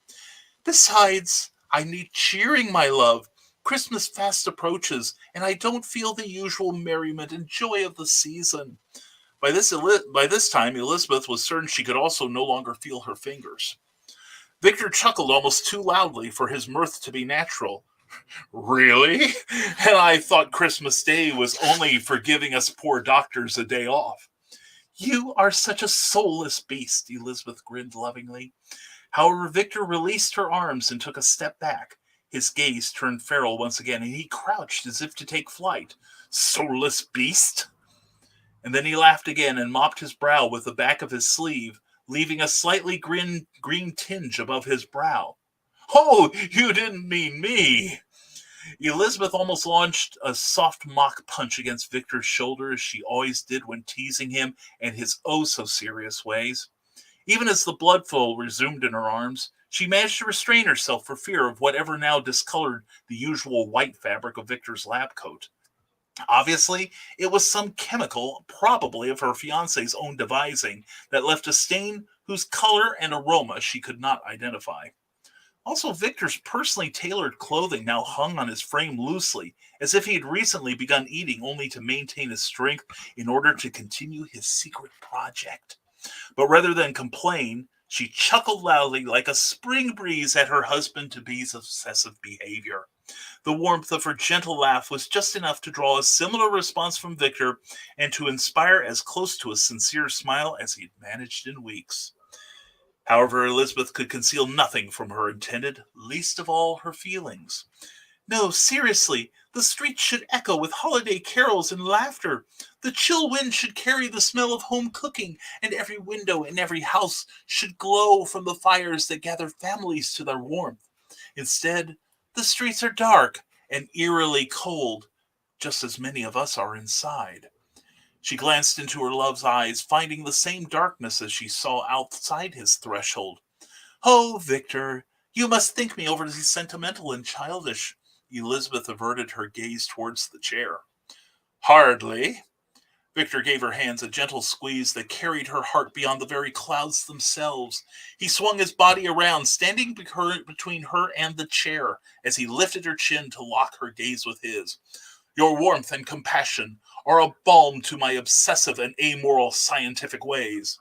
"Besides, I need cheering, my love. Christmas fast approaches, and I don't feel the usual merriment and joy of the season." By this time, Elizabeth was certain she could also no longer feel her fingers. Victor chuckled almost too loudly for his mirth to be natural. Really? And I thought Christmas Day was only for giving us poor doctors a day off. You are such a soulless beast, Elizabeth grinned lovingly. However, Victor released her arms and took a step back. His gaze turned feral once again, and he crouched as if to take flight. Soulless beast? And then he laughed again and mopped his brow with the back of his sleeve, leaving a slightly green tinge above his brow. Oh, you didn't mean me. Elizabeth almost launched a soft mock punch against Victor's shoulder, as she always did when teasing him and his oh-so-serious ways. Even as the blood flow resumed in her arms, she managed to restrain herself for fear of whatever now discolored the usual white fabric of Victor's lab coat. Obviously, it was some chemical, probably of her fiancé's own devising, that left a stain whose color and aroma she could not identify. Also, Victor's personally tailored clothing now hung on his frame loosely, as if he had recently begun eating only to maintain his strength in order to continue his secret project. But rather than complain, she chuckled loudly like a spring breeze at her husband-to-be's obsessive behavior. The warmth of her gentle laugh was just enough to draw a similar response from Victor and to inspire as close to a sincere smile as he'd managed in weeks. However, Elizabeth could conceal nothing from her intended, least of all her feelings. No, seriously, the streets should echo with holiday carols and laughter. The chill wind should carry the smell of home cooking, and every window in every house should glow from the fires that gather families to their warmth. Instead, the streets are dark and eerily cold, just as many of us are inside. She glanced into her love's eyes, finding the same darkness as she saw outside his threshold. Oh, Victor, you must think me overly sentimental and childish. Elizabeth averted her gaze towards the chair. Hardly. Victor gave her hands a gentle squeeze that carried her heart beyond the very clouds themselves. He swung his body around, standing between her and the chair, as he lifted her chin to lock her gaze with his. Your warmth and compassion are a balm to my obsessive and amoral scientific ways.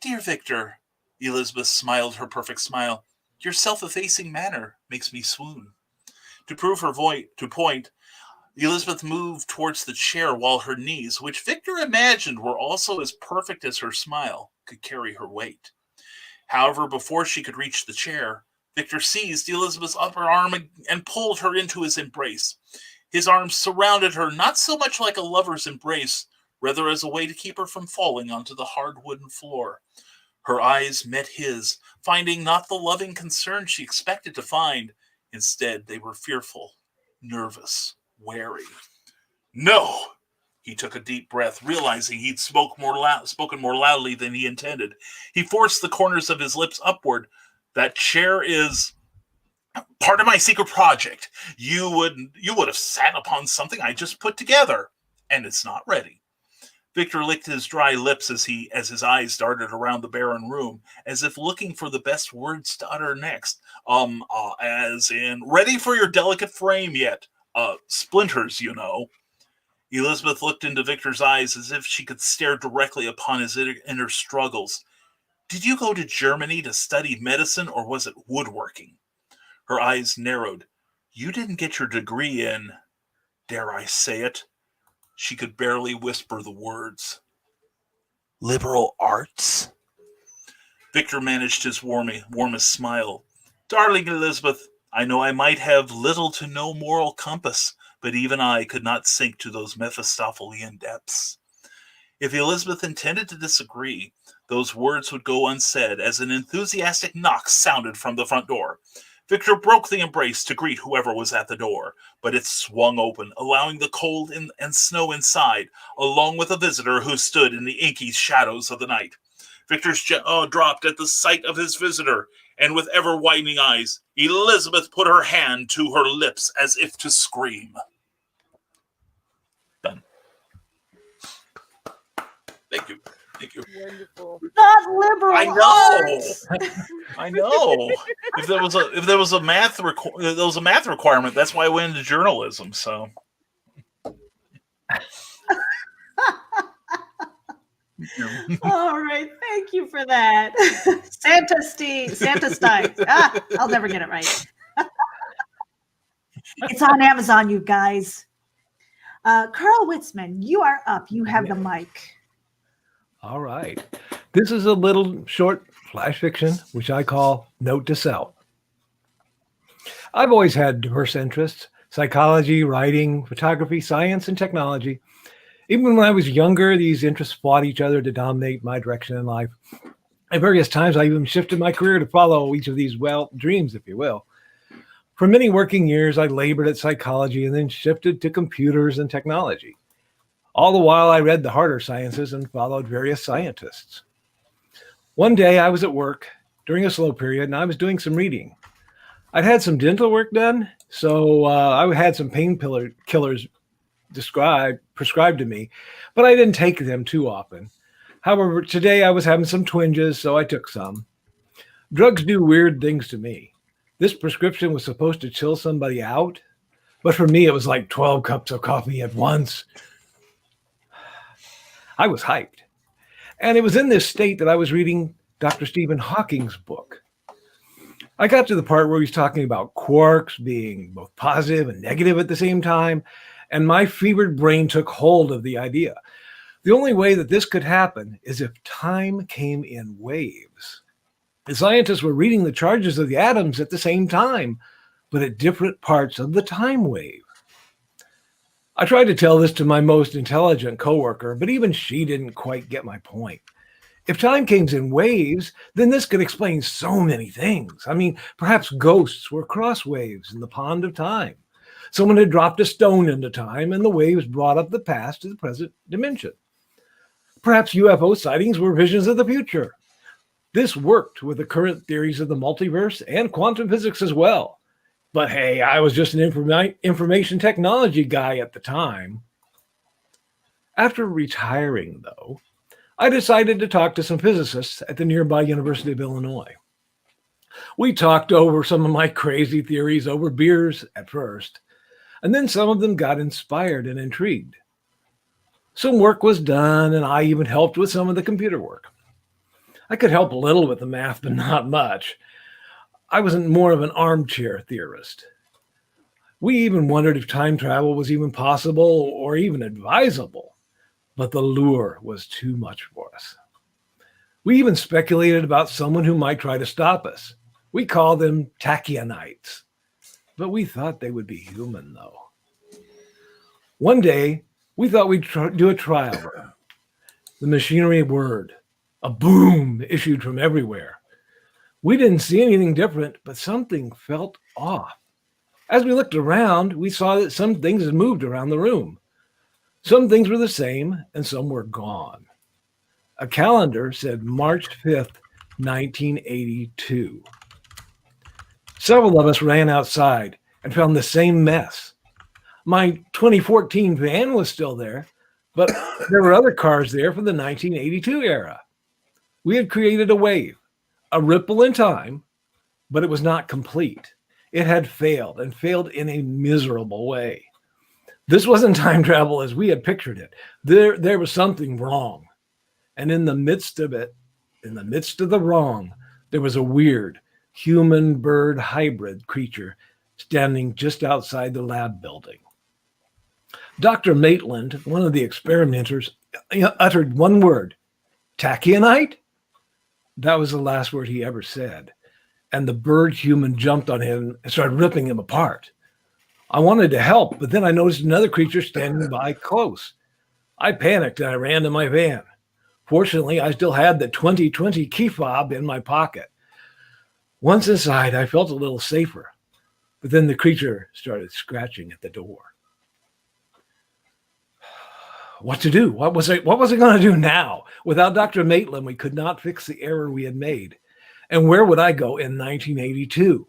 Dear Victor, Elizabeth smiled her perfect smile, your self-effacing manner makes me swoon. To prove her point, Elizabeth moved towards the chair while her knees, which Victor imagined were also as perfect as her smile, could carry her weight. However, before she could reach the chair, Victor seized Elizabeth's upper arm and pulled her into his embrace. His arms surrounded her, not so much like a lover's embrace, rather as a way to keep her from falling onto the hard wooden floor. Her eyes met his, finding not the loving concern she expected to find. Instead, they were fearful, nervous, wary. No! He took a deep breath, realizing he'd spoken more loudly than he intended. He forced the corners of his lips upward. That chair is part of my secret project. You would have sat upon something I just put together, and it's not ready. Victor licked his dry lips as his eyes darted around the barren room, as if looking for the best words to utter next. As in, ready for your delicate frame yet? Splinters, you know. Elizabeth looked into Victor's eyes as if she could stare directly upon his inner struggles. Did you go to Germany to study medicine, or was it woodworking? Her eyes narrowed. You didn't get your degree in, dare I say it? She could barely whisper the words. Liberal arts? Victor managed his warmest smile. Darling Elizabeth, I know I might have little to no moral compass, but even I could not sink to those Mephistophelian depths. If Elizabeth intended to disagree, those words would go unsaid as an enthusiastic knock sounded from the front door. Victor broke the embrace to greet whoever was at the door, but it swung open, allowing the cold and snow inside, along with a visitor who stood in the inky shadows of the night. Victor's jaw dropped at the sight of his visitor, and with ever-widening eyes, Elizabeth put her hand to her lips as if to scream. Done. Thank you. Wonderful. Not liberal I know. arts. I know. If there was a math requirement, that's why I went into journalism. So All right, thank you for that. Santa Stein. I'll never get it right. It's on Amazon, you guys. Carl Witzman, you are up. You have the mic. All right. This is a little short flash fiction, which I call Note to Self. I've always had diverse interests: psychology, writing, photography, science, and technology. Even when I was younger, these interests fought each other to dominate my direction in life. At various times, I even shifted my career to follow each of these, dreams, if you will. For many working years, I labored at psychology and then shifted to computers and technology. All the while, I read the harder sciences and followed various scientists. One day, I was at work during a slow period, and I was doing some reading. I'd had some dental work done, so I had some painkillers prescribed to me, but I didn't take them too often. However, today I was having some twinges, so I took some. Drugs do weird things to me. This prescription was supposed to chill somebody out, but for me, it was like 12 cups of coffee at once. I was hyped. And it was in this state that I was reading Dr. Stephen Hawking's book. I got to the part where he's talking about quarks being both positive and negative at the same time, and my fevered brain took hold of the idea. The only way that this could happen is if time came in waves. The scientists were reading the charges of the atoms at the same time, but at different parts of the time wave. I tried to tell this to my most intelligent coworker, but even she didn't quite get my point. If time came in waves, then this could explain so many things. I mean, perhaps ghosts were cross waves in the pond of time. Someone had dropped a stone into time, and the waves brought up the past to the present dimension. Perhaps UFO sightings were visions of the future. This worked with the current theories of the multiverse and quantum physics as well. But hey, I was just an information technology guy at the time. After retiring, though, I decided to talk to some physicists at the nearby University of Illinois. We talked over some of my crazy theories over beers at first, and then some of them got inspired and intrigued. Some work was done, and I even helped with some of the computer work. I could help a little with the math, but not much. I wasn't more of an armchair theorist. We even wondered if time travel was even possible or even advisable, but the lure was too much for us. We even speculated about someone who might try to stop us. We called them tachyonites, but we thought they would be human, though. One day, we thought we'd do a trial run. The machinery whirred. A boom issued from everywhere. We didn't see anything different, but something felt off. As we looked around, we saw that some things had moved around the room. Some things were the same, and some were gone. A calendar said March 5th, 1982. Several of us ran outside and found the same mess. My 2014 van was still there, but there were other cars there from the 1982 era. We had created a wave, a ripple in time, but it was not complete. It had failed, and failed in a miserable way. This wasn't time travel as we had pictured it. There was something wrong. And in the midst of it, in the midst of the wrong, there was a weird human-bird hybrid creature standing just outside the lab building. Dr. Maitland, one of the experimenters, uttered one word, "Tachionite?" That was the last word he ever said. And the bird human jumped on him and started ripping him apart. I wanted to help, but then I noticed another creature standing by close. I panicked and I ran to my van. Fortunately, I still had the 2020 key fob in my pocket. Once inside, I felt a little safer, but then the creature started scratching at the door. What to do? What was I going to do now? Without Dr. Maitland, we could not fix the error we had made. And where would I go in 1982?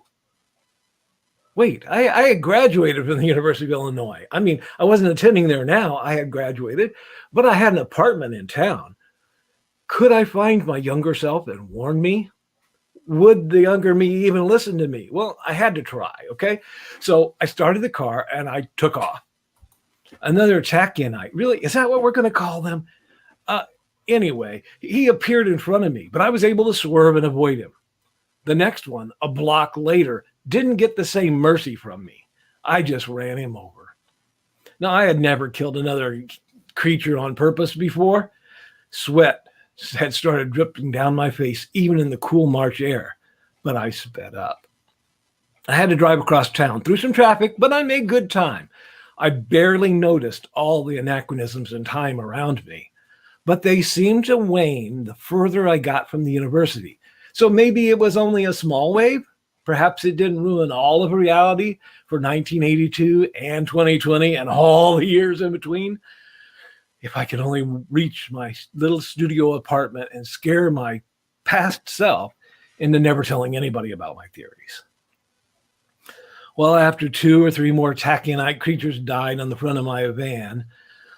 Wait, I had graduated from the University of Illinois. I mean, I wasn't attending there now. I had graduated, but I had an apartment in town. Could I find my younger self and warn me? Would the younger me even listen to me? Well, I had to try, okay? So I started the car and I took off. Another tachionite. Really? Is that what we're going to call them? Anyway, he appeared in front of me, but I was able to swerve and avoid him. The next one, a block later, didn't get the same mercy from me. I just ran him over. Now, I had never killed another creature on purpose before. Sweat had started dripping down my face, even in the cool March air, but I sped up. I had to drive across town through some traffic, but I made good time. I barely noticed all the anachronisms in time around me, but they seemed to wane the further I got from the university. So maybe it was only a small wave. Perhaps it didn't ruin all of reality for 1982 and 2020 and all the years in between. If I could only reach my little studio apartment and scare my past self into never telling anybody about my theories. Well, after 2 or 3 more tachyon-ite creatures died on the front of my van,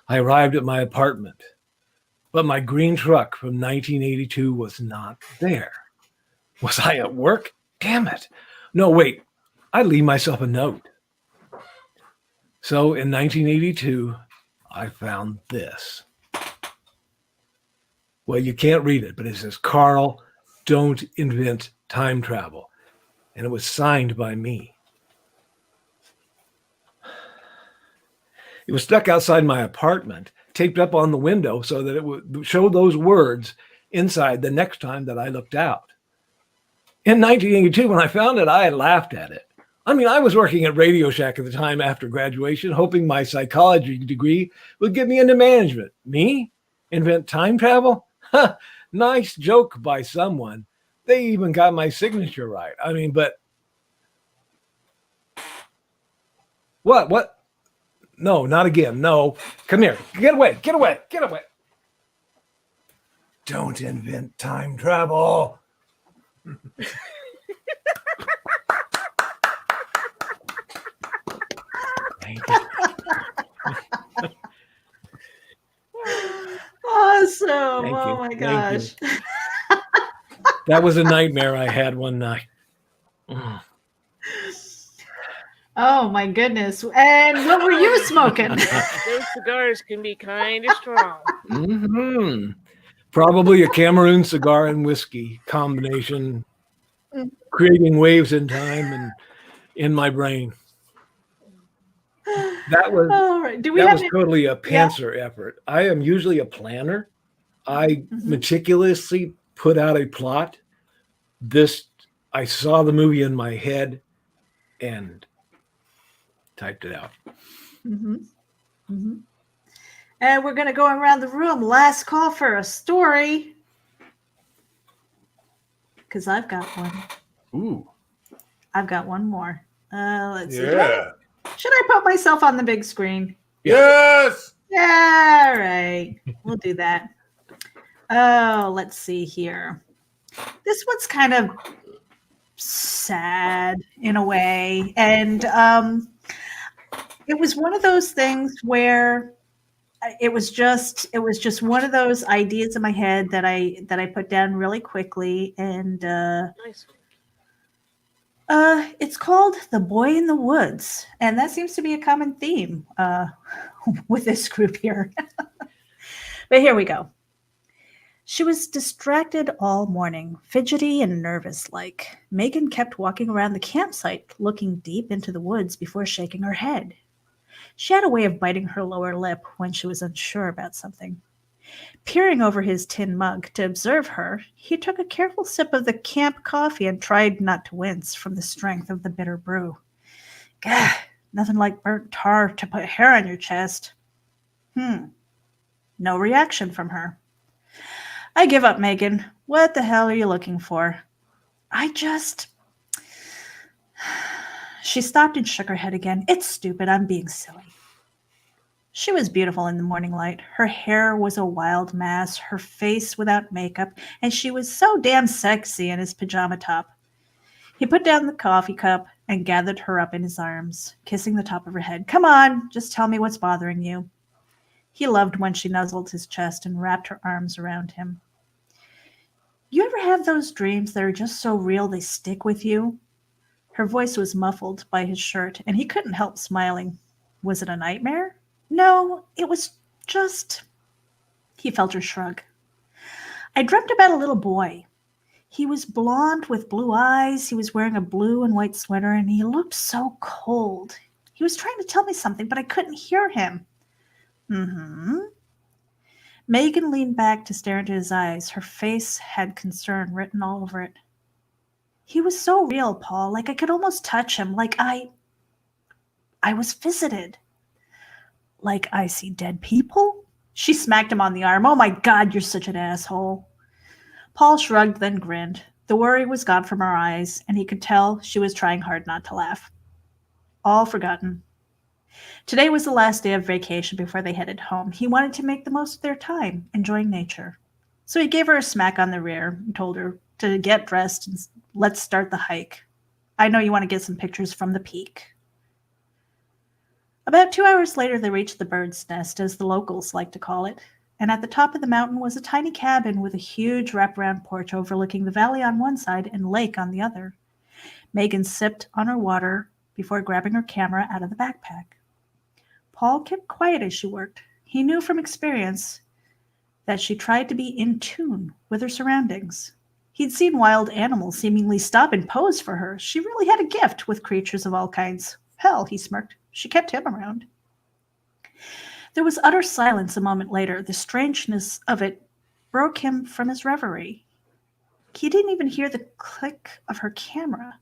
I arrived at my apartment. But my green truck from 1982 was not there. Was I at work? Damn it. No, wait. I'd leave myself a note. So in 1982, I found this. Well, you can't read it, but it says, Carl, don't invent time travel. And it was signed by me. It was stuck outside my apartment, taped up on the window so that it would show those words inside the next time that I looked out. In 1982, when I found it, I laughed at it. I mean, I was working at Radio Shack at the time after graduation, hoping my psychology degree would get me into management. Me? Invent time travel? Huh, nice joke by someone. They even got my signature right. I mean, but... What? No, not again. No. Come here. Get away. Get away. Get away. Don't invent time travel. Thank you. Awesome. Thank Oh you. my Thank gosh. That was a nightmare I had one night. Oh my goodness. And what were you smoking? Those cigars can be kind of strong. Mm-hmm. Probably a Cameroon cigar and whiskey combination, creating waves in time and in my brain. That was All right. Do we that have was any- totally a pantser effort. I am usually a planner. I meticulously put out a plot. I saw the movie in my head and typed it out. And we're going to go around the room. Last call for a story. Because I've got one. Ooh. I've got one more. Let's see. Yeah. Should I put myself on the big screen? Yes. Yeah, all right. We'll do that. Oh, let's see here. This one's kind of sad in a way. And it was one of those things where it was just one of those ideas in my head that I put down really quickly. And Nice. it's called The Boy in the Woods. And that seems to be a common theme with this group here. But here we go. She was distracted all morning, fidgety and nervous-like. Megan kept walking around the campsite, looking deep into the woods before shaking her head. She had a way of biting her lower lip when she was unsure about something. Peering over his tin mug to observe her, he took a careful sip of the camp coffee and tried not to wince from the strength of the bitter brew. Gah, nothing like burnt tar to put hair on your chest. No reaction from her. I give up, Megan. What the hell are you looking for? She stopped and shook her head again. It's stupid. I'm being silly. She was beautiful in the morning light. Her hair was a wild mass, her face without makeup, and she was so damn sexy in his pajama top. He put down the coffee cup and gathered her up in his arms, kissing the top of her head. Come on, just tell me what's bothering you. He loved when she nuzzled his chest and wrapped her arms around him. You ever have those dreams that are just so real they stick with you? Her voice was muffled by his shirt, and he couldn't help smiling. Was it a nightmare? No, it was just... He felt her shrug. I dreamt about a little boy. He was blonde with blue eyes. He was wearing a blue and white sweater, and he looked so cold. He was trying to tell me something, but I couldn't hear him. Mm-hmm. Megan leaned back to stare into his eyes. Her face had concern written all over it. He was so real, Paul, like I could almost touch him, like I was visited. Like I see dead people? She smacked him on the arm. Oh my God, you're such an asshole. Paul shrugged, then grinned. The worry was gone from her eyes, and he could tell she was trying hard not to laugh. All forgotten. Today was the last day of vacation before they headed home. He wanted to make the most of their time, enjoying nature. So he gave her a smack on the rear and told her to get dressed and let's start the hike. I know you want to get some pictures from the peak. About 2 hours later, they reached the bird's nest, as the locals like to call it, and at the top of the mountain was a tiny cabin with a huge wraparound porch overlooking the valley on one side and lake on the other. Megan sipped on her water before grabbing her camera out of the backpack. Paul kept quiet as she worked. He knew from experience that she tried to be in tune with her surroundings. He'd seen wild animals seemingly stop and pose for her. She really had a gift with creatures of all kinds. Hell, he smirked. She kept him around. There was utter silence a moment later. The strangeness of it broke him from his reverie. He didn't even hear the click of her camera.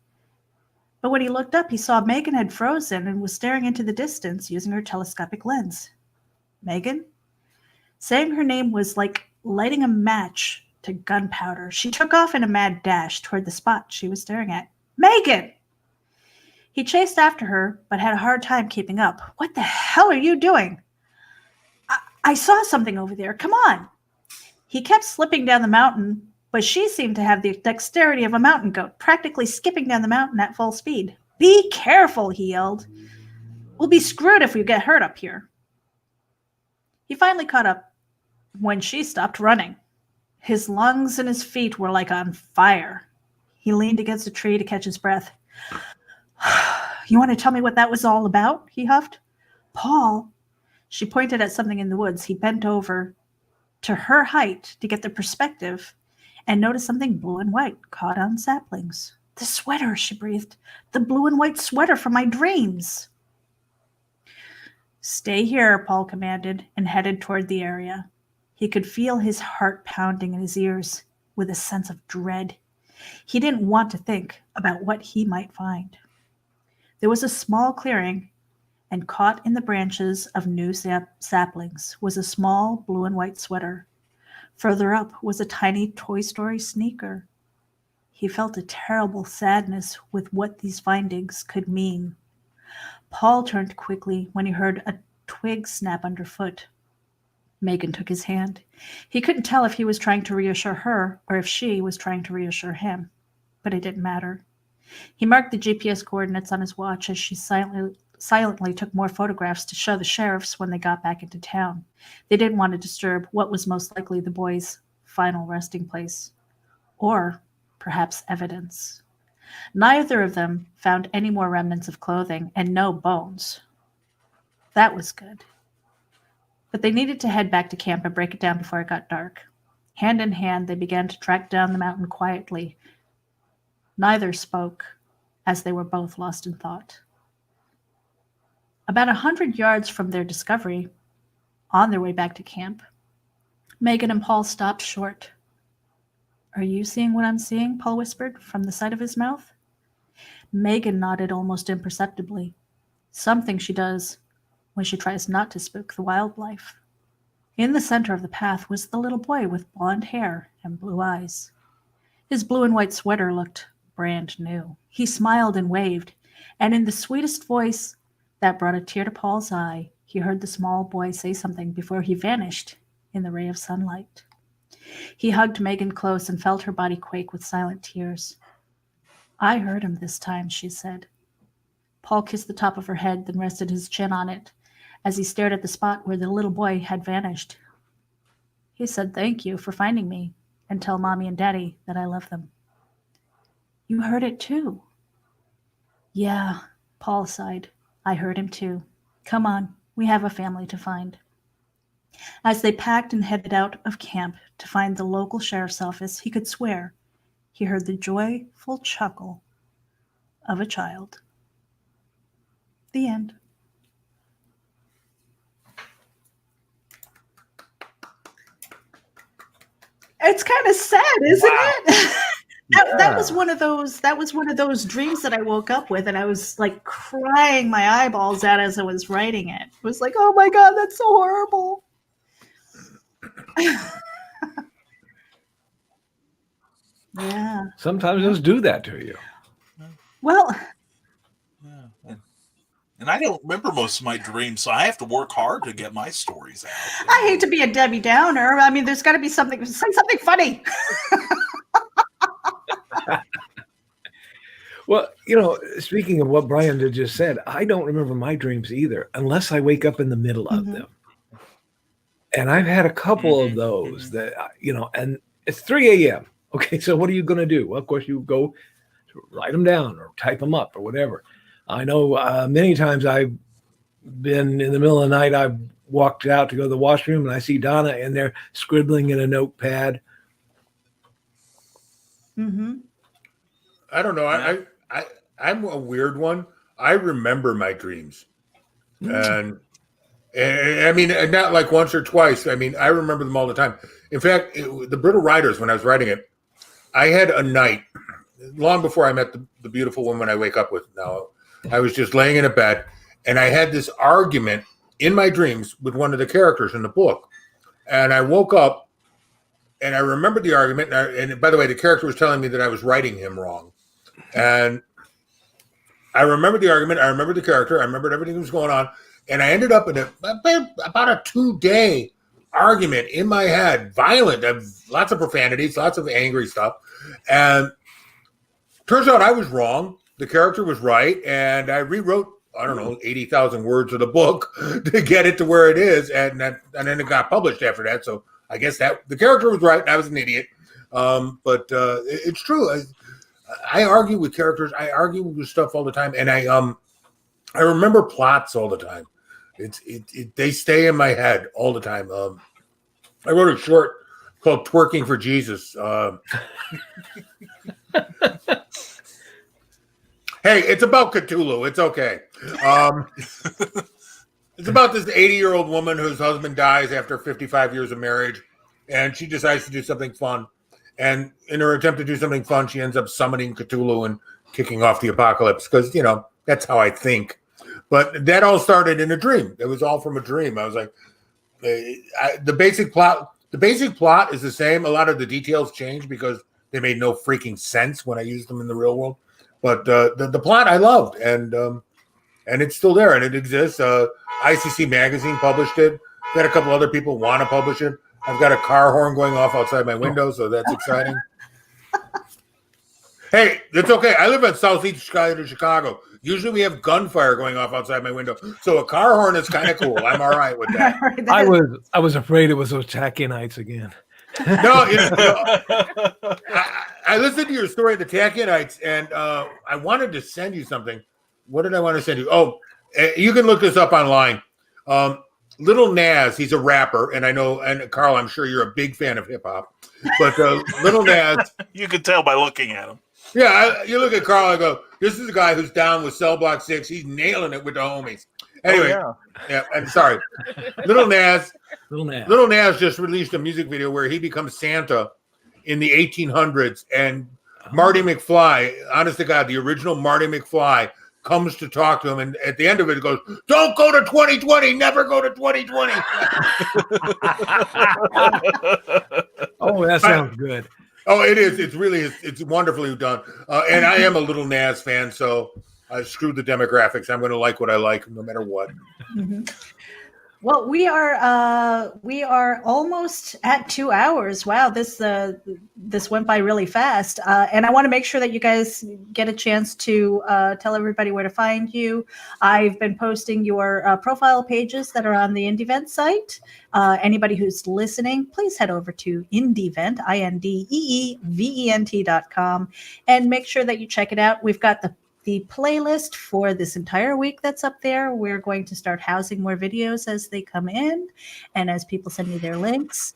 But when he looked up, he saw Megan had frozen and was staring into the distance using her telescopic lens. Megan? Saying her name was like lighting a match to gunpowder. She took off in a mad dash toward the spot she was staring at. Megan! He chased after her, but had a hard time keeping up. What the hell are you doing? I saw something over there. Come on. He kept slipping down the mountain, but she seemed to have the dexterity of a mountain goat, practically skipping down the mountain at full speed. Be careful, he yelled. We'll be screwed if we get hurt up here. He finally caught up when she stopped running. His lungs and his feet were like on fire. He leaned against a tree to catch his breath. You want to tell me what that was all about? He huffed. Paul. She pointed at something in the woods. He bent over to her height to get the perspective and noticed something blue and white caught on saplings. The sweater, she breathed. The blue and white sweater from my dreams. Stay here, Paul commanded, and headed toward the area. He could feel his heart pounding in his ears with a sense of dread. He didn't want to think about what he might find. There was a small clearing, and caught in the branches of new saplings was a small blue and white sweater. Further up was a tiny Toy Story sneaker. He felt a terrible sadness with what these findings could mean. Paul turned quickly when he heard a twig snap underfoot. Megan took his hand. He couldn't tell if he was trying to reassure her or if she was trying to reassure him, but it didn't matter. He marked the GPS coordinates on his watch as she silently took more photographs to show the sheriffs when they got back into town. They didn't want to disturb what was most likely the boys' final resting place, or perhaps evidence. Neither of them found any more remnants of clothing and no bones. That was good. But they needed to head back to camp and break it down before it got dark. Hand in hand, they began to track down the mountain quietly. Neither spoke, as they were both lost in thought. About 100 yards from their discovery, on their way back to camp, Megan and Paul stopped short. Are you seeing what I'm seeing? Paul whispered from the side of his mouth. Megan nodded almost imperceptibly, something she does when she tries not to spook the wildlife. In the center of the path was the little boy with blonde hair and blue eyes. His blue and white sweater looked brand new. He smiled and waved, and in the sweetest voice that brought a tear to Paul's eye, he heard the small boy say something before he vanished in the ray of sunlight. He hugged Megan close and felt her body quake with silent tears. I heard him this time, she said. Paul kissed the top of her head, then rested his chin on it as he stared at the spot where the little boy had vanished. He said thank you for finding me and tell Mommy and Daddy that I love them. You heard it too. Yeah, Paul sighed. I heard him too. Come on, we have a family to find. As they packed and headed out of camp to find the local sheriff's office, he could swear he heard the joyful chuckle of a child. The end. It's kind of sad, isn't it? That was one of those dreams that I woke up with, and I was like crying my eyeballs out as I was writing it. It was like, oh my God, that's so horrible. Yeah. Sometimes those do that to you. Well, And I don't remember most of my dreams, so I have to work hard to get my stories out. I hate to be a Debbie Downer. I mean, there's got to be something. Say something funny. Well, speaking of what Brian had just said, I don't remember my dreams either, unless I wake up in the middle of them. And I've had a couple of those that, and it's 3 a.m. Okay, so what are you going to do? Well, of course, you go write them down or type them up or whatever. I know many times I've been in the middle of the night, I've walked out to go to the washroom and I see Donna in there scribbling in a notepad. I don't know. I'm a weird one. I remember my dreams. And I mean, not like once or twice. I mean, I remember them all the time. In fact, the Brittle Riders, when I was writing it, I had a night, long before I met the beautiful woman I wake up with now. I was just laying in a bed, and I had this argument in my dreams with one of the characters in the book. And I woke up, and I remembered the argument. And by the way, the character was telling me that I was writing him wrong. And I remembered the argument. I remembered the character. I remembered everything that was going on. And I ended up in about a 2-day argument in my head, violent, lots of profanities, lots of angry stuff. And turns out I was wrong. The character was right. And I rewrote, 80,000 words of the book to get it to where it is. And then it got published after that. So I guess that the character was right. And I was an idiot. But it's true. I argue with characters. I argue with stuff all the time. And I remember plots all the time. They stay in my head all the time. I wrote a short called "Twerking for Jesus." Hey, it's about Cthulhu. It's okay. It's about this 80-year-old woman whose husband dies after 55 years of marriage, and she decides to do something fun. And in her attempt to do something fun, she ends up summoning Cthulhu and kicking off the apocalypse because, that's how I think. But that all started in a dream. It was all from a dream. I was like, the basic plot is the same. A lot of the details change because they made no freaking sense when I used them in the real world. But the plot I loved, and it's still there, and it exists. ICC Magazine published it. Got a couple other people want to publish it. I've got a car horn going off outside my window, so that's exciting. Hey, it's okay. I live in southeast Chicago. Usually we have gunfire going off outside my window. So a car horn is kind of cool. I'm all right with that. I was afraid it was those Tachyonites again. No, I listened to your story, the Tachyonites, and I wanted to send you something. What did I want to send you? Oh, you can look this up online. Little Nas, he's a rapper, and I know, and Carl, I'm sure you're a big fan of hip hop, but Little Nas, you can tell by looking at him. Yeah, you look at Carl, I go, this is a guy who's down with Cell Block 6. He's nailing it with the homies. Anyway, yeah, I'm sorry. Little Nas just released a music video where he becomes Santa in the 1800s, and Marty McFly, honest to God, the original Marty McFly, comes to talk to him, and at the end of it, it goes, "Don't go to 2020, never go to 2020." Oh, that sounds good. Oh, it is. It's wonderfully done. And I am a Little Nas fan, so I screwed the demographics. I'm going to like what I like, no matter what. Mm-hmm. Well, we are almost at 2 hours. Wow, this went by really fast. And I want to make sure that you guys get a chance to tell everybody where to find you. I've been posting your profile pages that are on the IndieVent site. Anybody who's listening, please head over to IndieVent, INDEEVENT.com, and make sure that you check it out. We've got the the playlist for this entire week that's up there. We're going to start housing more videos as they come in and as people send me their links.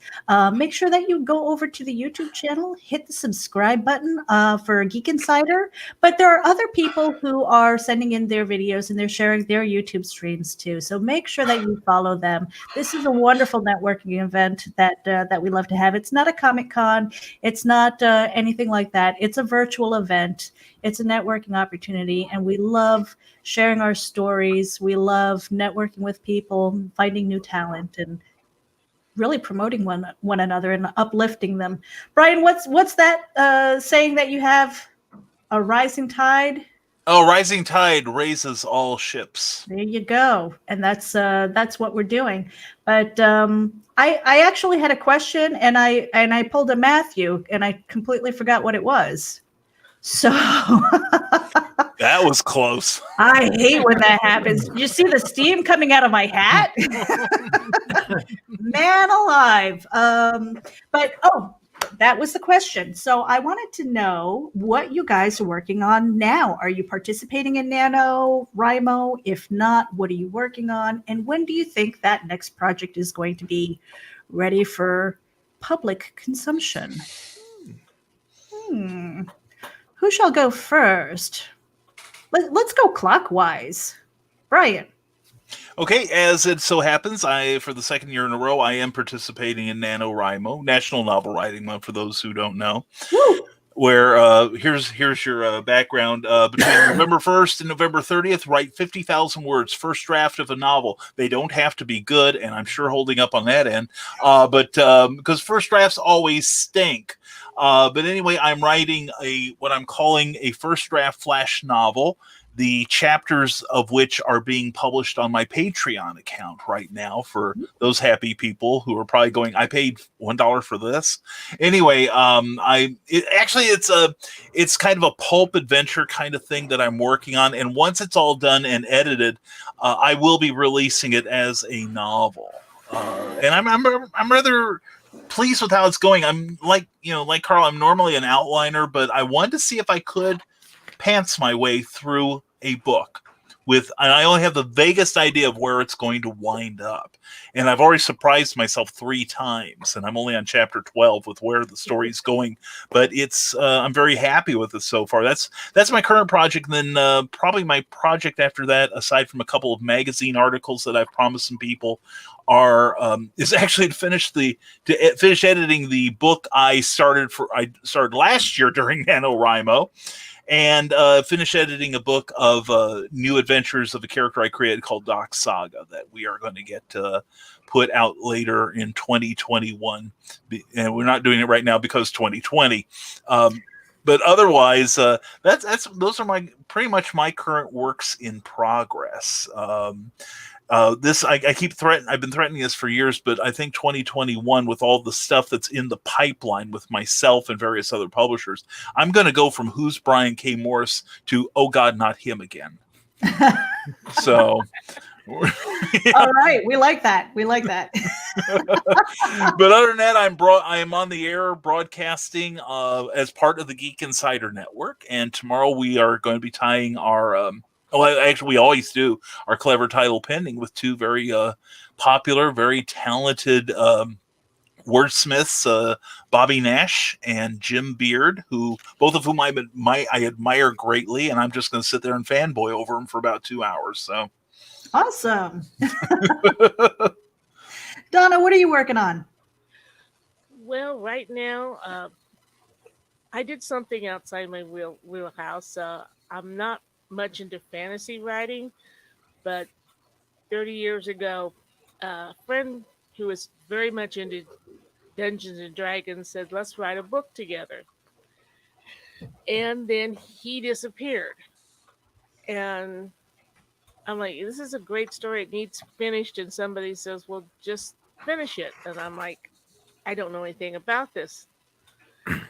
Make sure that you go over to the YouTube channel, hit the subscribe button for Geek Insider. But there are other people who are sending in their videos and they're sharing their YouTube streams too. So make sure that you follow them. This is a wonderful networking event that we love to have. It's not a Comic-Con. It's not anything like that. It's a virtual event. It's a networking opportunity, and we love sharing our stories. We love networking with people, finding new talent, and really promoting one another and uplifting them. Brian, what's that saying that you have? A rising tide? Oh, rising tide raises all ships. There you go. And that's what we're doing. But I actually had a question, and I pulled a Matthew, and I completely forgot what it was. So That was close. I hate when that happens. You see the steam coming out of my hat? Man alive. That was the question. So I wanted to know what you guys are working on now. Are you participating in NaNoWriMo? If not, what are you working on? And when do you think that next project is going to be ready for public consumption? Who shall go first? Let's go clockwise. Brian. Okay, as it so happens, for the second year in a row, I am participating in NaNoWriMo, National Novel Writing Month, for those who don't know. Woo! Where here's your background. Between November 1st and November 30th, write 50,000 words, first draft of a novel. They don't have to be good, and I'm sure holding up on that end, but because first drafts always stink. But anyway, I'm writing what I'm calling a first draft flash novel, the chapters of which are being published on my Patreon account right now for those happy people who are probably going, I paid $1 for this. Anyway, it's kind of a pulp adventure kind of thing that I'm working on. And once it's all done and edited, I will be releasing it as a novel. And I'm rather pleased with how it's going. I'm like Carl, I'm normally an outliner, but I wanted to see if I could pants my way through a book and I only have the vaguest idea of where it's going to wind up. And I've already surprised myself 3 times, and I'm only on chapter 12 with where the story's going, but I'm very happy with it so far. That's my current project. And then probably my project after that, aside from a couple of magazine articles that I've promised some people, is actually to finish editing the book I started last year during NaNoWriMo. And finish editing a book of new adventures of a character I created called Doc Saga that we are going to get put out later in 2021. And we're not doing it right now because 2020. But otherwise, those are pretty much my current works in progress. I've been threatening this for years, but I think 2021, with all the stuff that's in the pipeline with myself and various other publishers, I'm going to go from Who's Brian K. Morris to Oh God, Not Him Again. So, all right, we like that. But other than that, I am on the air broadcasting as part of the Geek Insider Network, and tomorrow we are going to be tying our. Actually, we always do our clever title pending with 2 very popular, very talented wordsmiths, Bobby Nash and Jim Beard, both of whom I admire greatly, and I'm just going to sit there and fanboy over them for about 2 hours. So awesome. Donna, what are you working on? Well, right now, I did something outside my wheelhouse. I'm not much into fantasy writing, but 30 years ago, a friend who was very much into Dungeons and Dragons said, let's write a book together. And then he disappeared. And I'm like, this is a great story. It needs finished. And somebody says, well, just finish it. And I'm like, I don't know anything about this.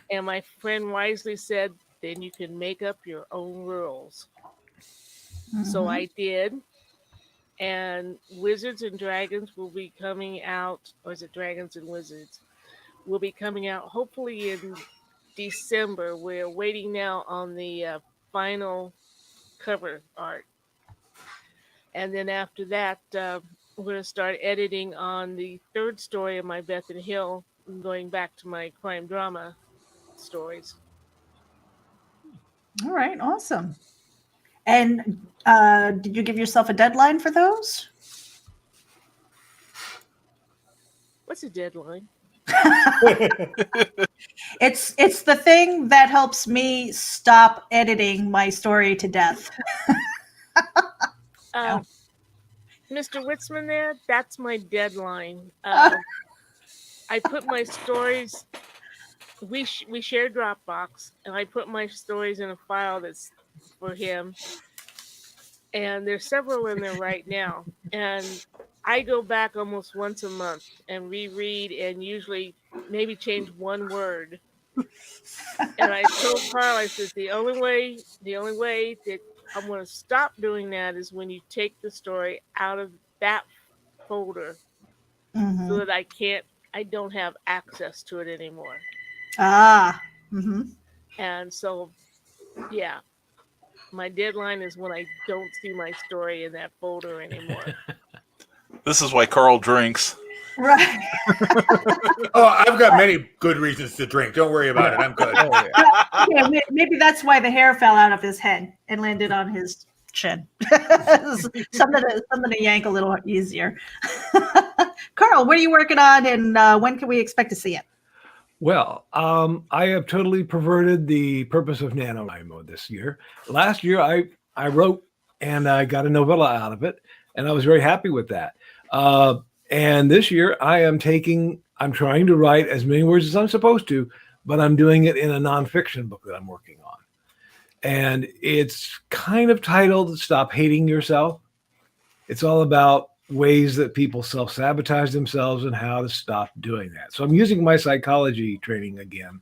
And my friend wisely said, then you can make up your own rules. So I did, and Wizards and Dragons will be coming out, or is it Dragons and Wizards? Will be coming out hopefully in December. We're waiting now on the final cover art. And then after that, we're going to start editing on the third story of my Beth and Hill, going back to my crime drama stories. All right, awesome. And did you give yourself a deadline for those? What's a deadline? It's the thing that helps me stop editing my story to death. Mr. Witzman there, that's my deadline. I put my stories, we share Dropbox, and I put my stories in a file that's for him. And there's several in there right now. And I go back almost once a month and reread and usually maybe change one word. And I told Carl, I said, the only way that I'm going to stop doing that is when you take the story out of that folder so that I don't have access to it anymore. And so, yeah, my deadline is when I don't see my story in that folder anymore. This is why Carl drinks. Right. Oh, I've got many good reasons to drink. Don't worry about it. I'm good. Yeah, maybe that's why the hair fell out of his head and landed on his chin. something to yank a little easier. Carl, what are you working on, and when can we expect to see it? Well, I have totally perverted the purpose of NaNoWriMo this year. Last year, I wrote and I got a novella out of it, and I was very happy with that. And this year, I'm trying to write as many words as I'm supposed to, but I'm doing it in a nonfiction book that I'm working on. And it's kind of titled Stop Hating Yourself. It's all about ways that people self-sabotage themselves and how to stop doing that. So I'm using my psychology training again.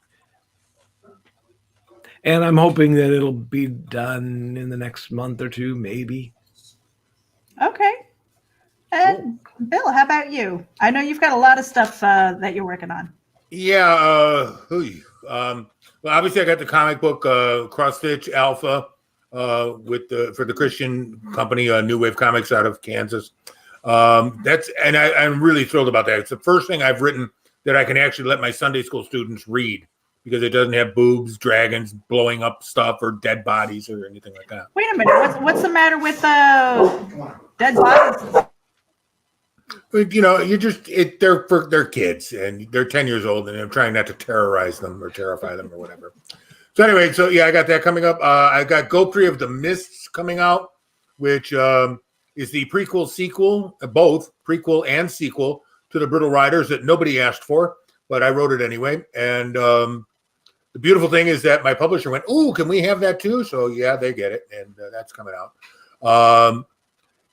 And I'm hoping that it'll be done in the next month or two, maybe. Okay. And Bill, how about you? I know you've got a lot of stuff that you're working on. Yeah. Well, obviously, I got the comic book Cross Stitch Alpha for the Christian company, New Wave Comics out of Kansas. I'm really thrilled about that. It's the first thing I've written that I can actually let my Sunday school students read because it doesn't have boobs, dragons, blowing up stuff, or dead bodies or anything like that. Wait a minute. What's the matter with dead bodies? You know, they're kids and they're 10 years old, and I'm trying not to terrorize them or terrify them or whatever. So anyway, I got that coming up. I got Gopri of the Mists coming out, which is the sequel, both prequel and sequel to the Brittle Riders that nobody asked for, but I wrote it anyway. And the beautiful thing is that my publisher went, "Ooh, can we have that too?" So yeah, they get it, and that's coming out.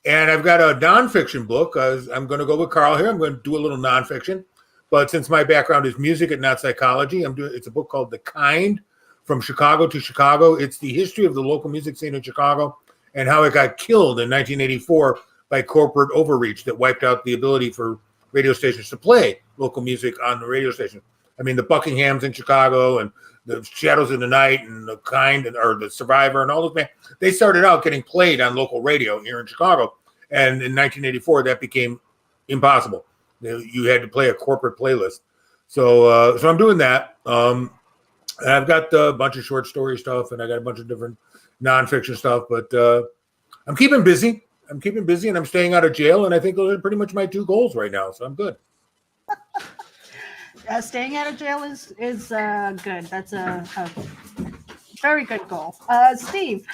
And I've got a nonfiction book. I'm going to go with Carl here. I'm going to do a little nonfiction. But since my background is music and not psychology, it's a book called The Kind, From Chicago to Chicago. It's the history of the local music scene in Chicago and how it got killed in 1984 by corporate overreach that wiped out the ability for radio stations to play local music on the radio station. I mean, the Buckinghams in Chicago and the Shadows in the Night and the Kind or the Survivor and all those bands, they started out getting played on local radio here in Chicago. And in 1984, that became impossible. You had to play a corporate playlist. So I'm doing that. And I've got a bunch of short story stuff, and I got a bunch of different nonfiction stuff. But I'm keeping busy. And I'm staying out of jail. And I think those are pretty much my two goals right now. So I'm good. Staying out of jail is good. That's a very good goal. Steve,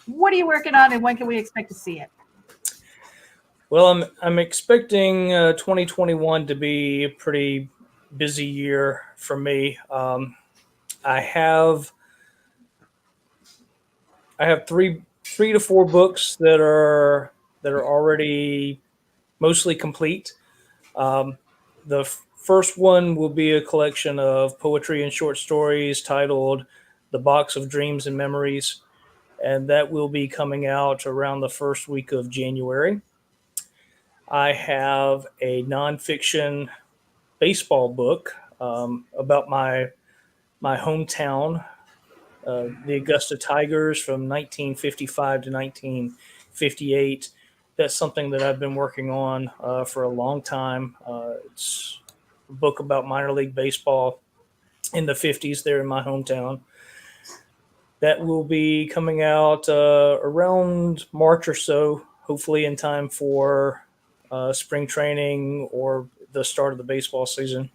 what are you working on, and when can we expect to see it? Well, I'm expecting 2021 to be a pretty busy year for me. I have three to four books that are already mostly complete. The first one will be a collection of poetry and short stories titled "The Box of Dreams and Memories," and that will be coming out around the first week of January. I have a nonfiction baseball book about my hometown the Augusta Tigers from 1955 to 1958. That's something that I've been working on for a long time. It's a book about minor league baseball in the 50s there in my hometown. That will be coming out around March or so, hopefully in time for spring training or the start of the baseball season.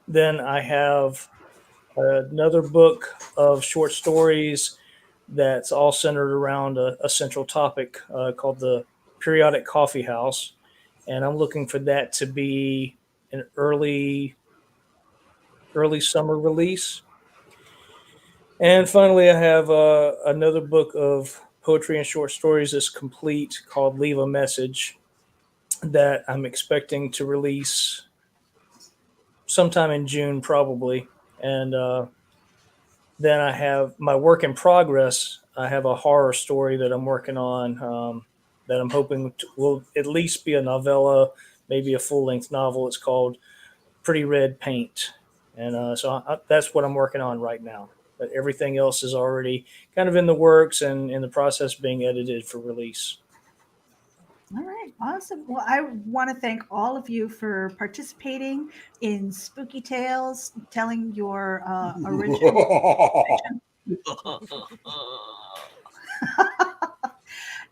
Then I have another book of short stories that's all centered around a central topic called the Periodic Coffee House. And I'm looking for that to be an early summer release. And finally, I have another book of poetry and short stories that's complete called Leave a Message that I'm expecting to release sometime in June, probably. And then I have my work in progress. I have a horror story that I'm working on that I'm hoping will at least be a novella, maybe a full-length novel. It's called Pretty Red Paint. And so that's what I'm working on right now. But everything else is already kind of in the works and in the process of being edited for release. All right, awesome. Well, I want to thank all of you for participating in Spooky Tales, telling your original.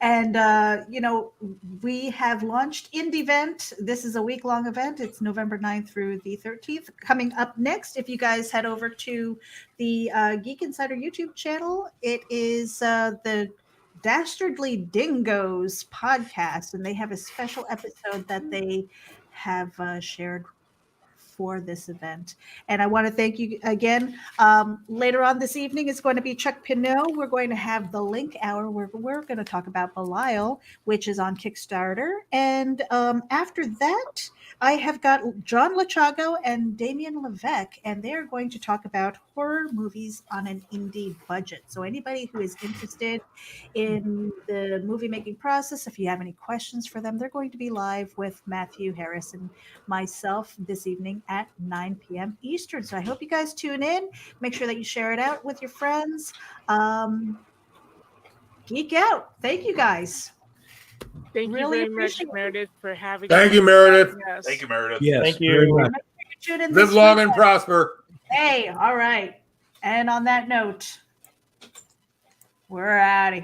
And, we have launched Indie Vent. This is a week-long event. It's November 9th through the 13th. Coming up next, if you guys head over to the Geek Insider YouTube channel, it is the Dastardly Dingoes podcast, and they have a special episode that they have shared for this event. And I want to thank you again. Later on this evening is going to be Chuck Pinot. We're going to have the Link Hour where we're going to talk about Belial, which is on Kickstarter. And after that, I have got John Lachago and Damien Levesque, and they're going to talk about horror movies on an indie budget. So anybody who is interested in the movie making process, if you have any questions for them, they're going to be live with Matthew Harris and myself this evening at 9 p.m. Eastern. So I hope you guys tune in. Make sure that you share it out with your friends. Geek out. Thank you guys. Thank Really you very much, appreciate it. Meredith, for having Thank me. you, Meredith. Yes. Thank you, Meredith. Yes, Thank you. very much. Tune in Live this long weekend. and prosper. Hey, all right. And on that note, we're out of here.